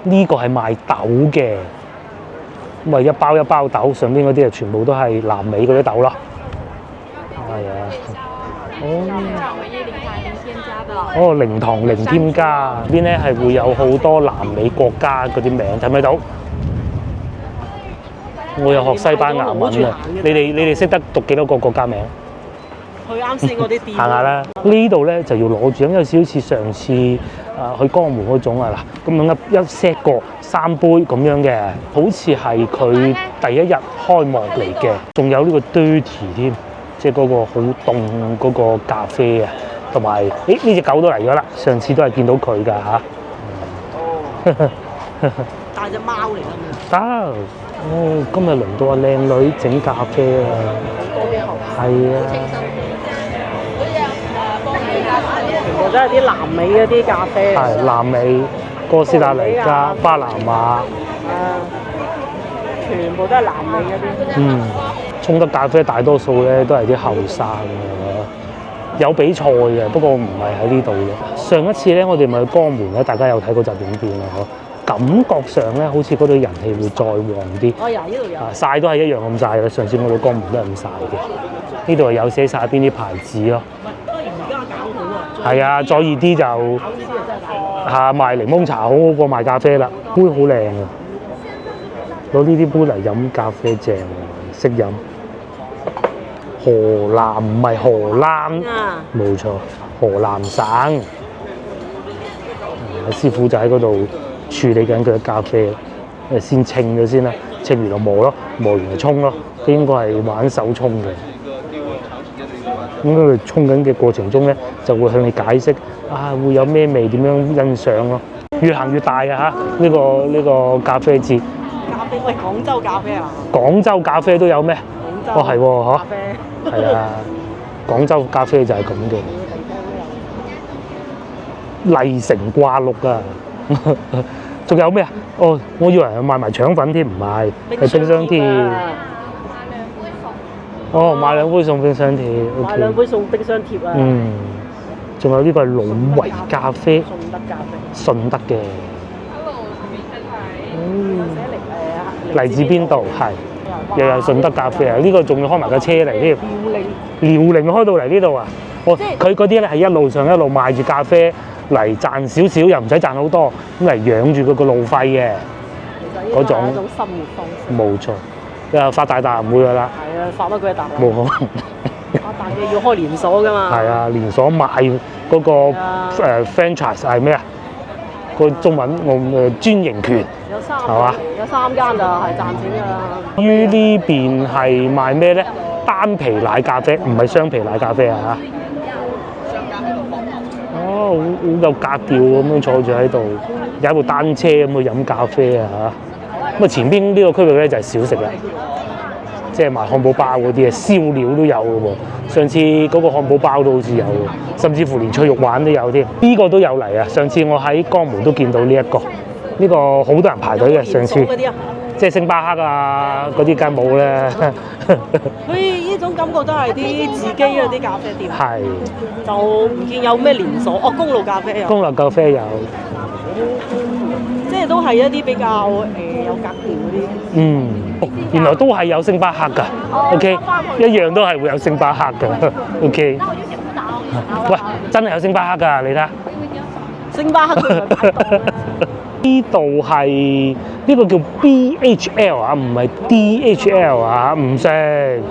呢個係賣豆嘅，咁啊一包一包豆，上邊嗰啲啊全部都係南美嗰啲豆咯。係啊，零糖零添加，邊咧係會有好多南美國家嗰啲名，睇唔睇到？我有學西班牙文啊，你哋識得讀幾多個國家名？去啱先嗰啲店行下啦，呢度咧就要攞住，咁有少少似上次去江門嗰種啊嗱，咁樣一 set 個3杯咁樣嘅，好似係佢第一日開幕嚟嘅，仲有呢個 dirty 添，即係嗰個好凍嗰個咖啡啊，同埋呢隻狗都嚟咗啦，上次都係見到佢㗎嚇。帶隻貓嚟㗎得，今日輪到阿靚女整咖啡啊，係啊。或者係啲南美嗰啲咖啡，係南美、哥斯達黎加、巴拿馬，全部都係南美嗰啲。沖得咖啡大多數咧都係啲後生嘅，有比賽嘅，不過唔係喺呢度嘅。上一次咧，我哋咪去江門咧，大家有睇嗰集影片啊，感覺上咧好似嗰度人氣會再旺啲。呢度有。曬都係一樣咁曬嘅，上次我到江門都係咁曬嘅。呢度係有寫晒邊啲牌子咯。係啊，再熱啲就賣檸檬茶好過賣咖啡啦，杯好靚啊！攞呢啲杯嚟飲咖啡正喎，識飲。河南唔係荷蘭，冇錯，河南省。師傅就喺嗰度處理緊佢嘅咖啡，先稱咗先啦，稱完就磨咯，磨完就沖咯，佢應該係玩手沖嘅。咁佢沖緊嘅過程中咧，就會向你解釋會有咩味，點樣欣賞咯。越行越大啊嚇！呢個咖啡節。咖啡喂，廣州咖啡啊！廣州咖啡都有咩？廣州係喎咖啡。係啊，廣州咖啡就係咁嘅。麗城掛綠啊！仲有咩啊？我以為係賣埋腸粉添，唔係，係冰箱貼。買2杯送冰箱貼。買2杯送冰箱貼啊！仲有呢個係老維咖啡，順德咖啡，順德嘅。嚟自邊度？係又係順德咖啡啊！呢個仲要開埋架車嚟添。遼寧開到嚟呢度啊！佢嗰啲咧係一路上一路賣住咖啡嚟賺少少，又唔使賺好多，咁嚟養住佢個路費嘅嗰種。係一種生活方式。冇錯。發大達唔會㗎啦。係啊，發乜鬼大？冇可能。發大嘅要開連鎖㗎嘛。係啊，連鎖賣嗰個franchise 係咩啊？個中文我專營權有三係嘛？有3間就係賺錢㗎啦。於呢邊係賣咩咧？單皮奶咖啡，唔係雙皮奶咖啡啊！哦，好有格調咁樣坐住喺度，踩部單車咁去飲咖啡啊嚇！咁啊前邊呢個區域咧就係小食啦，即係賣漢堡包嗰啲啊，燒料都有嘅喎。上次嗰個漢堡包都好似有喎，甚至乎連脆肉丸都有添。呢個都有嚟啊！上次我喺江門都見到呢一個，呢個好多人排隊嘅上次。嗰啲啊，即係星巴克啊，嗰啲梗冇咧。佢呢種感覺都係啲自己嗰啲咖啡店，係就唔見有咩連鎖。哦，公路咖啡有，公立咖啡有，即係都係一啲比較有格調嗰啲。嗯，原來都係有星巴克㗎。OK，一樣都係會有星巴克㗎。OK，喂，真係有星巴克㗎，你睇下。星巴克佢唔係擺檔呢度係呢個叫 BHL 啊，唔係 DHL 啊，唔識。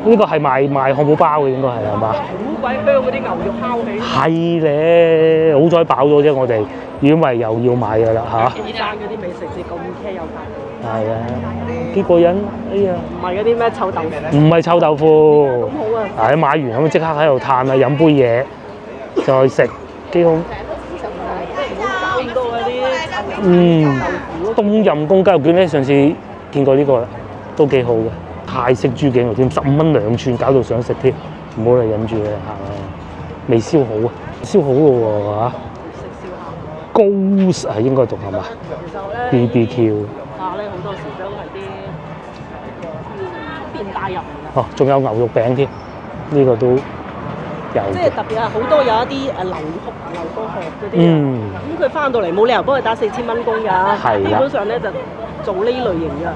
呢個係賣漢堡包嘅應該係嘛？好鬼香嗰啲牛肉烤起。係咧，好彩飽咗啫，我哋如果唔係又要買㗎啦嚇。幾間嗰啲美食節咁茄有價。係啊，幾個人，哎呀，唔係嗰啲咩臭豆腐。唔係臭豆腐。好啊！係買完咁即刻喺度嘆啊，飲杯嘢，再食幾好。咁多嗰啲冬蔭功雞肉卷咧，上次見過呢個啦，都幾好嘅。泰式豬頸肉添，15蚊2串，搞到想食添。唔好嚟忍住嘅行啊，未燒好啊，燒好咯喎嚇。高係應該讀係嘛？BBQ。啊咧好多時都係啲出邊帶入嚟嘅。哦，仲有牛肉餅添，呢個都有。即係特別係好多有一啲流過殼嗰啲啊，咁佢翻到嚟冇理由幫佢打4000蚊工㗎，係啦基本上咧就做呢類型㗎。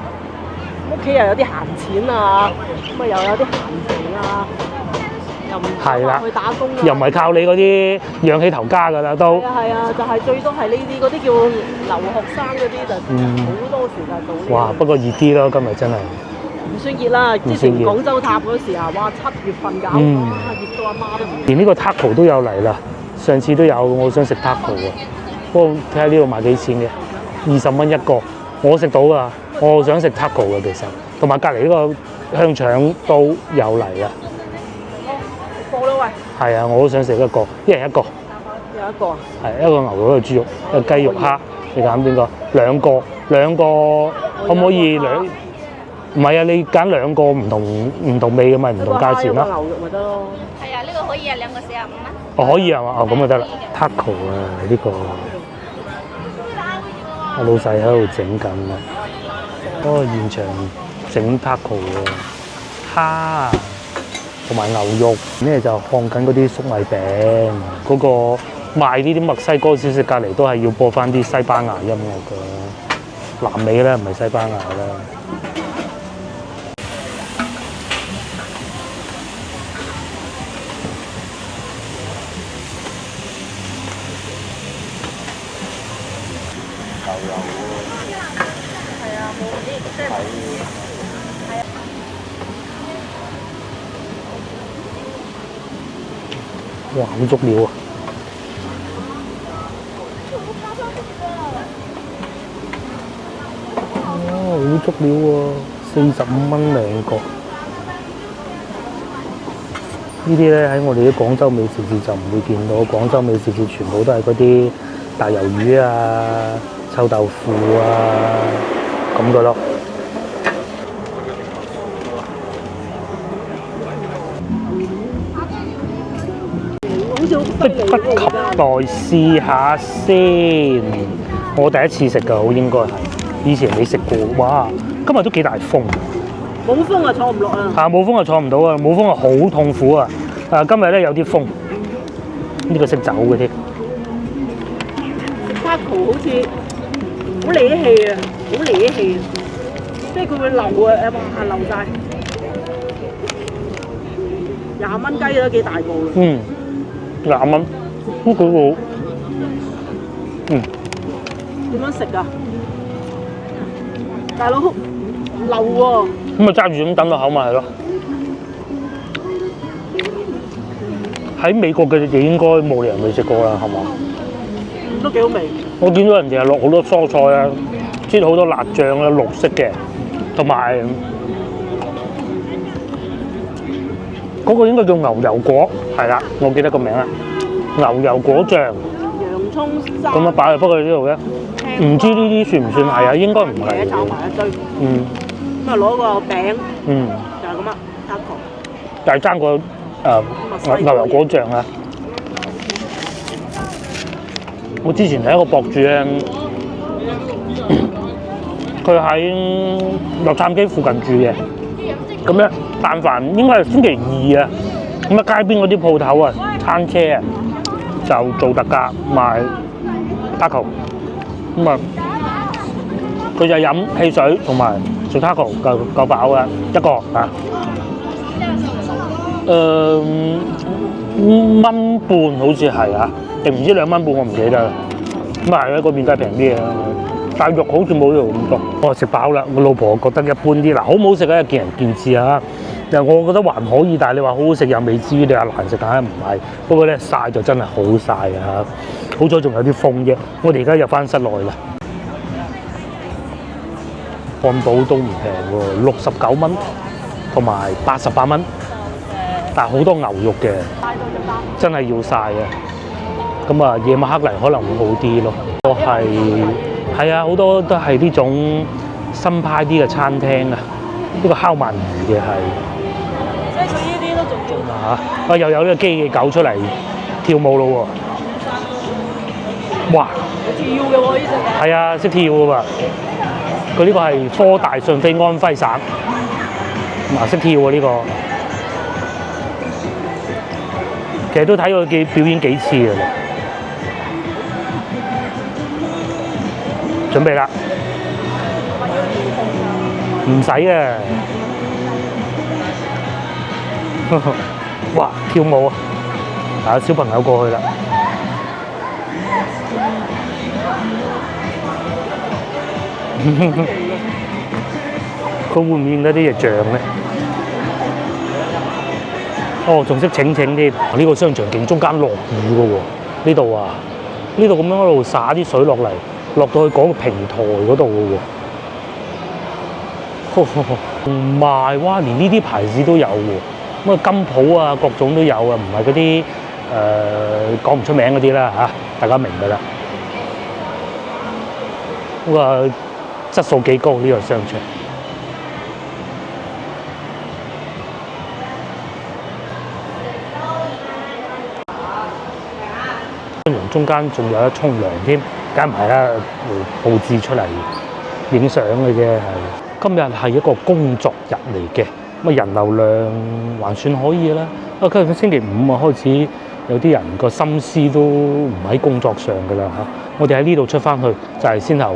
屋企又有啲閒錢啊，咁啊又有啲閒情啊，又唔係啦去打工啊，又唔係靠你嗰啲養起頭家㗎啦都。係啊，就係最多係呢啲嗰啲叫留學生嗰啲就好多時就做呢啲。哇！不過熱啲咯，今日真係。唔算熱啦，之前廣州塔嗰時啊，哇7月份㗎，哇熱到阿媽都唔。連呢個 taco 都有嚟啦，上次都有，我想食 taco 喎。不過睇下呢度賣幾錢嘅，20蚊一個，我食到㗎，我想食 taco 嘅其實，同埋隔離呢個香腸都有嚟啊。過啦喂。係啊，我都想食一個，一人一個。有一個啊。係一個牛肉，一個豬肉，一個雞肉蝦，你揀邊個？兩個可唔可以兩？唔係啊，你揀兩個唔同味嘅咪唔同價錢咯。牛肉咪得咯。係啊，呢個可以啊，2個45蚊。哦，可以係嘛？哦，咁就得啦。taco 啊，呢個阿老細喺度整緊啦。哦，現場整 taco 喎，蝦同埋牛肉，呢就烘緊嗰啲粟米餅。嗰個賣呢啲墨西哥小食隔離都係要播翻啲西班牙音樂嘅，南美咧唔係西班牙啦。哇！好足料啊！好足料喎，45蚊2個。呢啲咧喺我哋啲廣州美食節就唔會見到，廣州美食節全部都係嗰啲大魷魚啊、臭豆腐啊咁嘅咯。迫不及待試下先，我第一次食㗎，好應該係，以前未食過。哇！今日都幾大風，冇風啊，坐唔落啊。冇風就坐唔到啊，冇風啊好痛苦啊！今日咧有啲風，呢個識走嘅添。taco 好似好理氣啊，好理氣啊，即係佢會流啊，哇流晒。20蚊雞都幾大個啦。20蚊，都幾好。點樣食㗎？大佬流喎。咁咪揸住咁等落口咪係咯。喺美國嘅嘢應該冇理由未食過啦，係嘛？都幾好味。我見到人哋係落好多蔬菜啊，煎好多辣醬啊，綠色嘅，同埋嗰個應該叫牛油果，係啦，我記得個名啦，牛油果醬。洋葱沙咁啊擺入不過呢度嘅，唔知呢啲算唔算係啊？應該唔係。炒埋一堆。嗯。咁啊攞個餅，嗯。就係咁啊，taco。就係爭個牛油果醬啊！我之前睇一個博主咧，佢喺洛杉磯附近住嘅，咁咧但凡應該係星期二啊，咁啊街邊嗰啲鋪頭啊、餐車啊，就做特價賣 taco， 咁啊佢就飲汽水同埋做 taco 夠飽啊一個啊。蚊半好似係啊，定唔知2蚊半我唔記得啦。咁啊係啊，嗰邊都係平啲嘅，但係肉好似冇呢度咁多。我食飽啦，我老婆覺得一般啲。嗱，好唔好食咧？見仁見智啊。但係我覺得還可以，但係你話好好食又未至於你話難食，梗係唔係。不過咧曬就真係好曬啊！好彩仲有啲風啫。我哋而家入翻室內啦。漢堡都唔平喎，69蚊同埋88蚊。但係好多牛肉嘅，真係要晒啊！咁啊，夜晚黑嚟可能會好啲咯。我係啊，好多都係呢種新派啲嘅餐廳啊。呢個烤鰻魚嘅係，即係佢呢啲都仲要。啊又有呢個機器狗出嚟跳舞咯喎！哇！跳嘅喎呢隻。係啊，識跳嘅喎。佢呢個係科大訊飛安徽省，嗱識跳喎呢個。其實都睇佢表演幾次嘅啦，準備啦，唔使嘅，哇跳舞啊！小朋友過去啦，佢會唔會認得啲嘢像咧？哦，仲識請添，呢個商場徑中間落雨嘅喎，呢度啊，呢度咁樣一路灑啲水落嚟，落到去嗰個平台嗰度嘅喎，唔係哇，連呢啲牌子都有喎，咁啊金鋪啊各種都有啊，唔係嗰啲講唔出名嗰啲啦嚇，大家明㗎啦。嗰個質素幾高呢個商場。中間仲有得沖涼添，梗唔係啦，佈置出嚟影相嘅啫。係今日係一個工作日嚟嘅，咁啊人流量還算可以啦。啊，今日星期五啊，開始有啲人個心思都唔喺工作上㗎啦嚇。我哋喺呢度出翻去就係先頭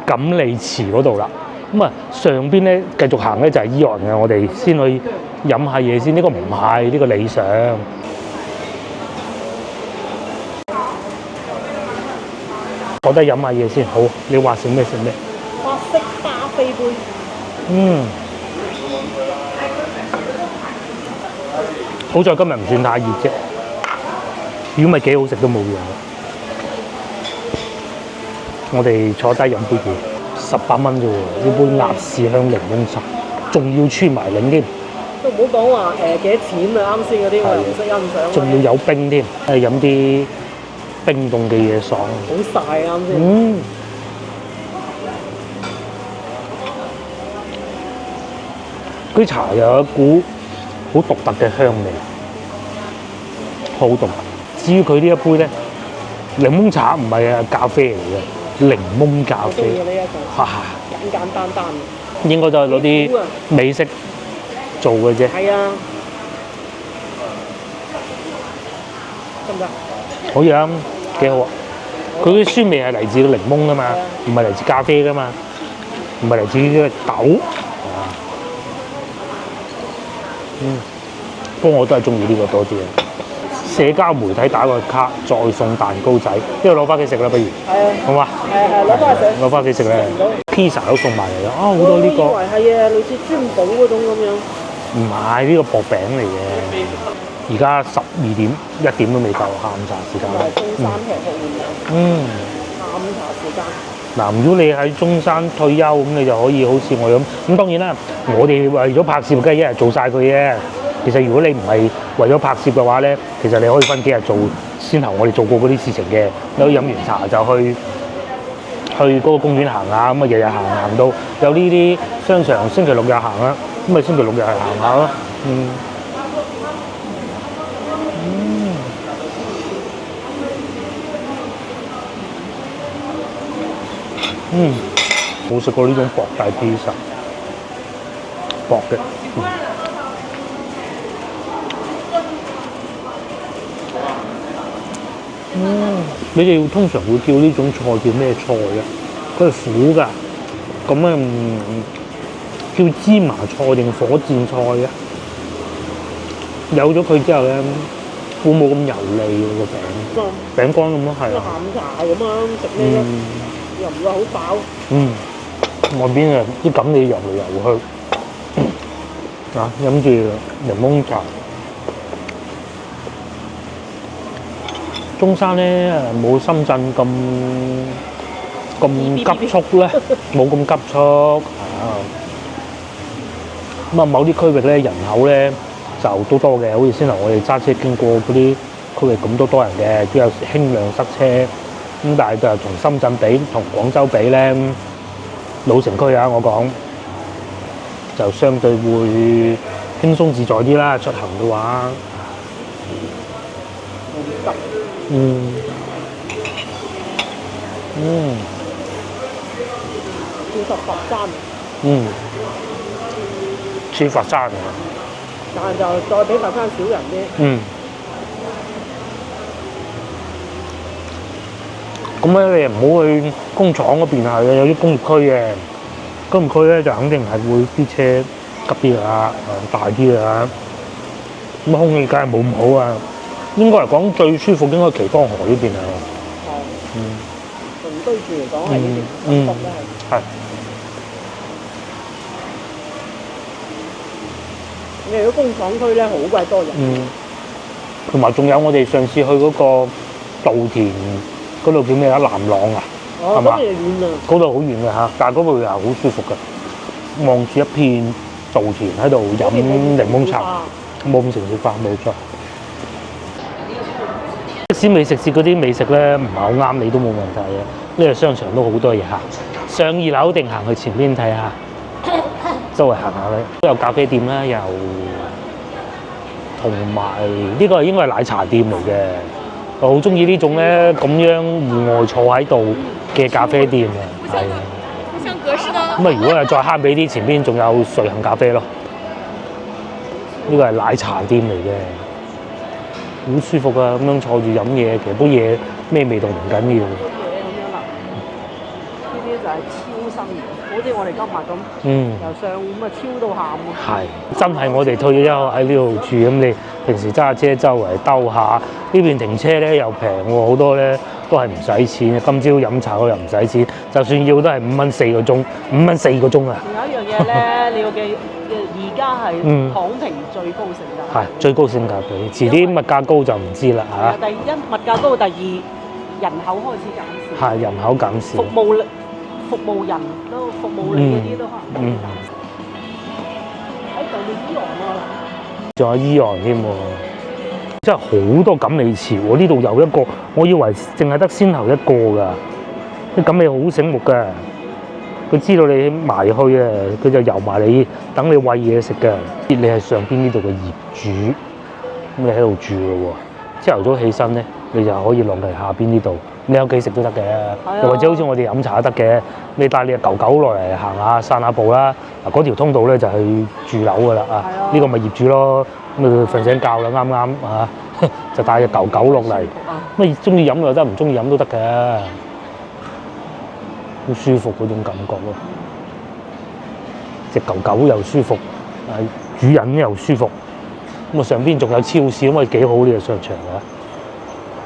錦鯉池嗰度啦。咁啊上邊咧繼續行咧就係醫院嘅，我哋先去飲下嘢先。呢個唔係呢個理想。我得飲下嘢先，好，你話食咩食咩？法式咖啡杯。嗯。好在今日唔算太熱啫，如果唔係幾好食都冇用。我哋坐低飲杯嘢，18蚊啫喎，呢杯鴨屎香檸檬茶，仲要穿埋檸添。都唔好講話幾多錢啊！啱先嗰啲我又唔識欣賞。仲要有冰添，飲啲冰凍嘅嘢爽。好曬啱先。嗯。嗰啲茶又有一股好獨特嘅香味，好獨特。至於佢呢一杯咧，檸檬茶唔係啊咖啡嚟嘅，檸檬咖啡。我中意呢一個。簡簡單單。應該都係攞啲美式做嘅啫。係啊。得唔得？可以啊，幾好啊！佢啲酸味係嚟自個檸檬噶嘛，唔係嚟自咖啡噶嘛，唔係嚟自呢個豆。不過我都係中意呢個多啲啊！社交媒體打個卡，再送蛋糕仔，呢個攞翻屋企食啦，不如？係啊。好嘛？係攞翻去食。攞翻屋企食咧。披薩都送埋嚟啦！啊，好多呢個。我以為係啊，類似珠寶嗰種咁樣。唔係呢個薄餅嚟嘅。而家12點1點都未夠下午茶時間。係中山吃喝玩樂嗯。下午茶時間。嗱，如果你喺中山退休咁，你就可以好似我咁。咁當然啦，我哋為咗拍攝，梗係一日做晒佢嘅。其實如果你唔係為咗拍攝嘅話咧，其實你可以分幾日做。先頭我哋做過嗰啲事情嘅，你可以飲完茶就去嗰個公園行下，咁啊日日行到有呢啲商場，星期六日行啦，咁咪星期六日行下咯。冇食過呢種薄大披薩，薄嘅。你哋通常會叫呢種菜叫咩菜咧？佢係苦㗎，咁叫芝麻菜定火箭菜嘅？有咗佢之後咧，會冇咁油膩個餅，餅乾咁咯，係啊。下午茶咁樣食咩咧？又唔會好飽。外邊啊啲錦鯉游嚟游去，飲住檸檬茶。中山咧冇深圳咁急速咧，冇咁急速咁啊，某啲區域咧人口咧就都多嘅，好似先頭我哋揸車經過嗰啲區域咁都多人嘅，都有輕量塞車。咁但係就同深圳比，同廣州比咧，老城區啊，我講就相對會輕鬆自在啲啦，出行嘅話。似佛山。似佛山啊！但係就再比佛山少人啲。咁咧，你唔好去工廠嗰邊啊，有啲工業區嘅。工業區咧就肯定係會啲車急啲啊，大啲啊。咁空氣梗係冇咁好啊。應該嚟講最舒服應該奇芳河呢邊啊。同居住嚟講係呢邊感覺咧係。你去工廠區咧好鬼多人。同埋仲有我哋上次去嗰個稻田嗰度叫咩啊？南朗啊，係嘛？嗰度好遠嘅嚇，但係嗰度又好舒服嘅，望住一片稻田喺度飲檸檬茶，冇咁城市化，冇錯。即使美食節嗰啲美食咧唔係好啱你都冇問題嘅，呢個商場都好多嘢行。上2樓定行去前邊睇下，周圍行下咧，都有咖啡店啦，又同埋呢個應該係奶茶店嚟嘅。我好中意呢種咧咁樣戶外坐喺度嘅咖啡店啊，係啊。咁啊，如果係再慳俾啲，前邊仲有瑞幸咖啡咯。呢個係奶茶店嚟嘅。好舒服啊！咁樣坐住飲嘢，其實杯嘢咩味道唔緊要。嘢咁樣啦，呢啲就係超生活，好似我哋今日咁，由上午咁啊超到下午。係，真係我哋退咗休喺呢度住，咁你平時揸車周圍兜下，呢邊停車咧又平喎，好多咧都係唔使錢。今朝飲茶我又唔使錢，就算要都係5蚊4個鐘，5蚊4個鐘啊！仲有一樣嘢咧，你要記。而家係躺平最高性價比，係最高性價比。遲啲物價高就唔知啦嚇。第一物價高，第二人口開始減少。係人口減少。服務人都服務你嗰啲都可能減少。喺上面伊朗啊，仲有伊朗添喎，真係好多錦鯉池喎！呢度有一個，我以為淨係得先頭一個㗎。啲錦鯉好醒目㗎。佢知道你埋去啊，佢就游埋你，等你餵嘢食嘅。你係上邊呢度嘅業主，咁你喺度住咯喎。朝頭早起身咧，你就可以落嚟下邊呢度，你喺屋企食都得嘅。又或者好似我哋飲茶都得嘅，你帶你隻狗狗落嚟行下散下步啦。嗱，嗰條通道咧就係住樓噶啦啊。呢個咪業主咯，咁佢瞓醒覺啦，啱啱啊，就帶隻狗狗落嚟。咁你中意飲又得，唔中意飲都得嘅。好舒服嗰種感覺咯，隻狗狗又舒服，主人又舒服。咁啊上邊仲有超市，咁啊幾好呢個商場啊！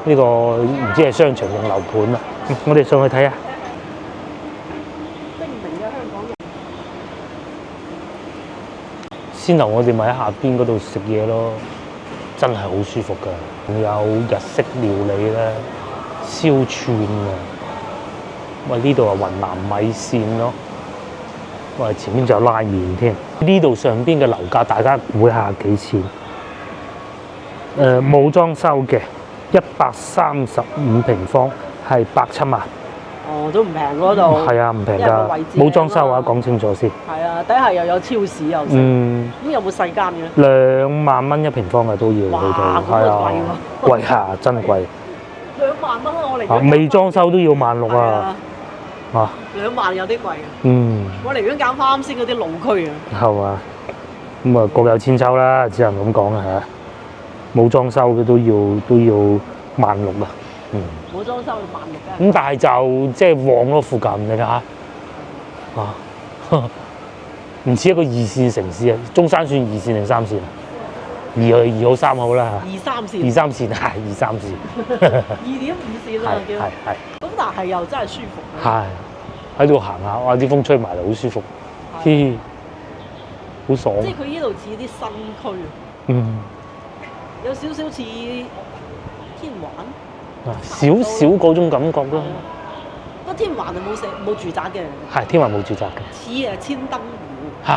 呢個唔知係商場定樓盤啊，我哋上去睇下。精明嘅香港人。先頭我哋咪喺下邊嗰度食嘢咯，真係好舒服㗎。仲有日式料理咧，燒串啊！喂，呢度係雲南米線咯。喂，前面仲有拉麵添。呢度上邊嘅樓價，大家估下幾錢？冇裝修嘅，135平方係8-7萬。哦，都唔平嗰度。係啊，唔平因為個㗎位置，冇裝修啊，靚啊嘛講清楚先。係啊，底下又有超市又食。咁有冇細間嘅？ 2萬蚊一平方嘅都要去到，哇咁係啊貴喎貴下真貴。 2萬蚊我嚟啊，未裝修都要16000係啊！啊，啊， 2萬有啲貴啊！嗯，我寧願揀翻啱先嗰啲老區啊。係嘛？咁啊，各有千秋啦，只能咁講啊嚇。冇裝修嘅都要16000啊，嗯。冇裝修要16000嘅。咁但係就即係旺咯，附近你睇下，啊，唔似一個2線城市啊。中山算2線定3線啊？2號3號啦嚇。2、3線。 2、3線係2、3線。 2.5線啊叫。係。咁但係又真係舒服。係喺度行下，哇！啲風吹埋嚟，好舒服，嘻，好爽。即係佢呢度似啲新區啊，嗯，有少少似天環。少少嗰種感覺咯。不過天環係冇住宅嘅。係天環冇住宅嘅。似千燈湖。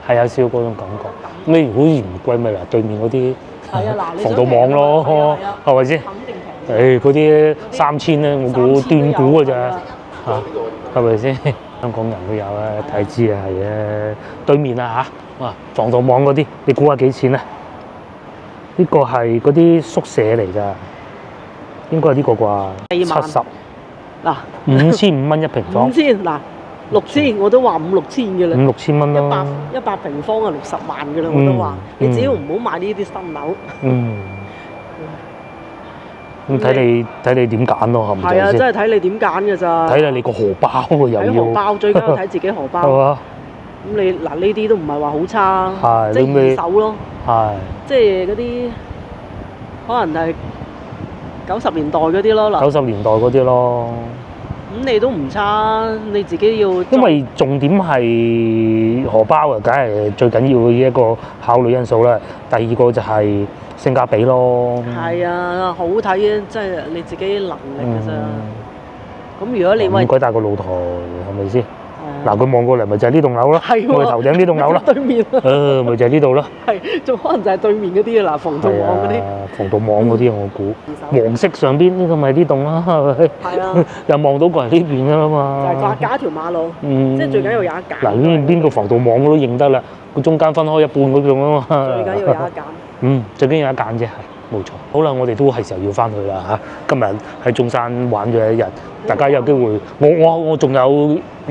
係有少少嗰種感覺。你如果嫌貴咪嗱對面嗰啲係啊嗱，你防盜網咯，係咪先？肯定平。嗰啲3000咧，我估斷估㗎咋嚇，係咪先？香港人都有啊，睇知啊，係啊。對面啊嚇，哇！防盜網嗰啲，你估下幾錢啊？呢個係嗰啲宿舍嚟㗎，應該係呢個啩，70嗱，5500蚊一平方，5000嗱6000我都話5、6千嘅啦。 5、6千蚊咯。100平方啊60萬嘅啦，我都話。你只要唔好買呢啲新樓。嗯。咁睇你點揀咯，係咪係啊，先？真係睇你點揀㗎咋。睇下你個荷包喎，又要。睇荷包最緊要睇自己荷包。係嘛？咁你嗱呢啲都唔係話好差，係即係二手咯。係。即係嗰啲可能係90年代嗰啲咯嗱。 90年代嗰啲咯。咁你都唔差，你自己要。因為重點係荷包啊，梗係最緊要嘅一個考慮因素啦。第二個就係性價比咯。係啊，好睇啊，即係你自己能力㗎咋。咁如果你唔該帶個露台係咪先？嗱，係啊佢望過嚟咪就係呢棟樓咯，係喎我哋頭頂呢棟樓咯。對面啊，咪就係呢度咯。係，仲可能就係對面嗰啲啊嗱，防盜網嗰啲。係啊，防盜網嗰啲我估。黃色上邊呢個咪呢棟啦，係咪？係啊，又望到過嚟呢邊㗎啦嘛。就係隔一條馬路，嗯即係最緊要有一間。嗱，邊個防盜網我都認得啦，個中間分開一半嗰種啊嘛。最緊要有一間。最緊要有一間啫，係冇錯。好啦，我哋都係時候要翻去啦嚇。今日喺中山玩咗一日，大家有機會，我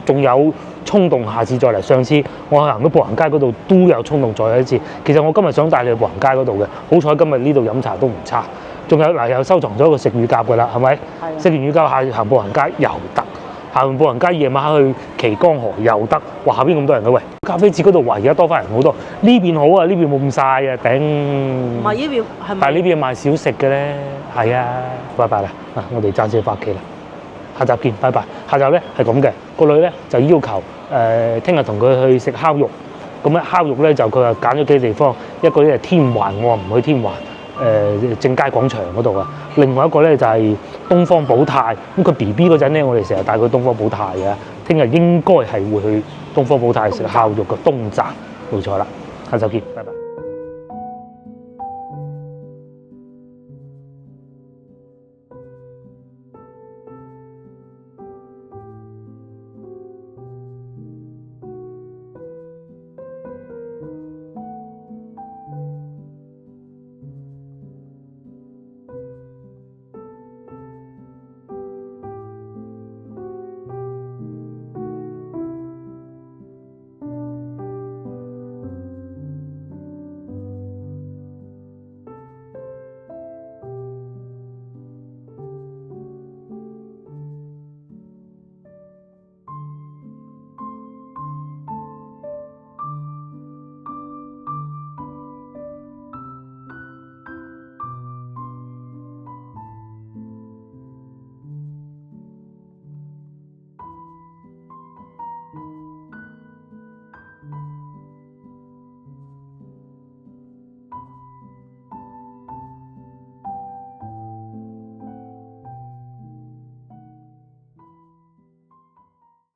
仲有衝動，下次再嚟。上次我行到步行街嗰度都有衝動再去一次。其實我今日想帶你去步行街嗰度嘅，好彩今日呢度飲茶都唔差。仲有嗱，又收藏咗一個食乳鴿㗎啦，係咪？食完乳鴿下行步行街又得。行完步行街，夜晚去旗江河又得，哇！下邊咁多人嘅喂，咖啡節嗰度哇，而家多翻人好多。呢邊好啊，呢邊冇咁曬啊，頂！唔係呢邊係咪？但係呢邊賣小食嘅咧，係啊，拜拜啦！我哋揸車翻屋企啦，下集見，拜拜。下集咧係咁嘅，個女咧就要求聽日同佢去食烤肉，咁咧烤肉咧就佢話揀咗幾個地方，一個咧係天環，我話唔去天環。正佳廣場嗰度啊，另外一個咧就係東方寶泰，咁佢 BB 嗰陣咧，我哋成日帶佢東方寶泰嘅，聽日應該係會去東方寶泰食烤肉嘅東站，冇錯啦，下集見，拜拜。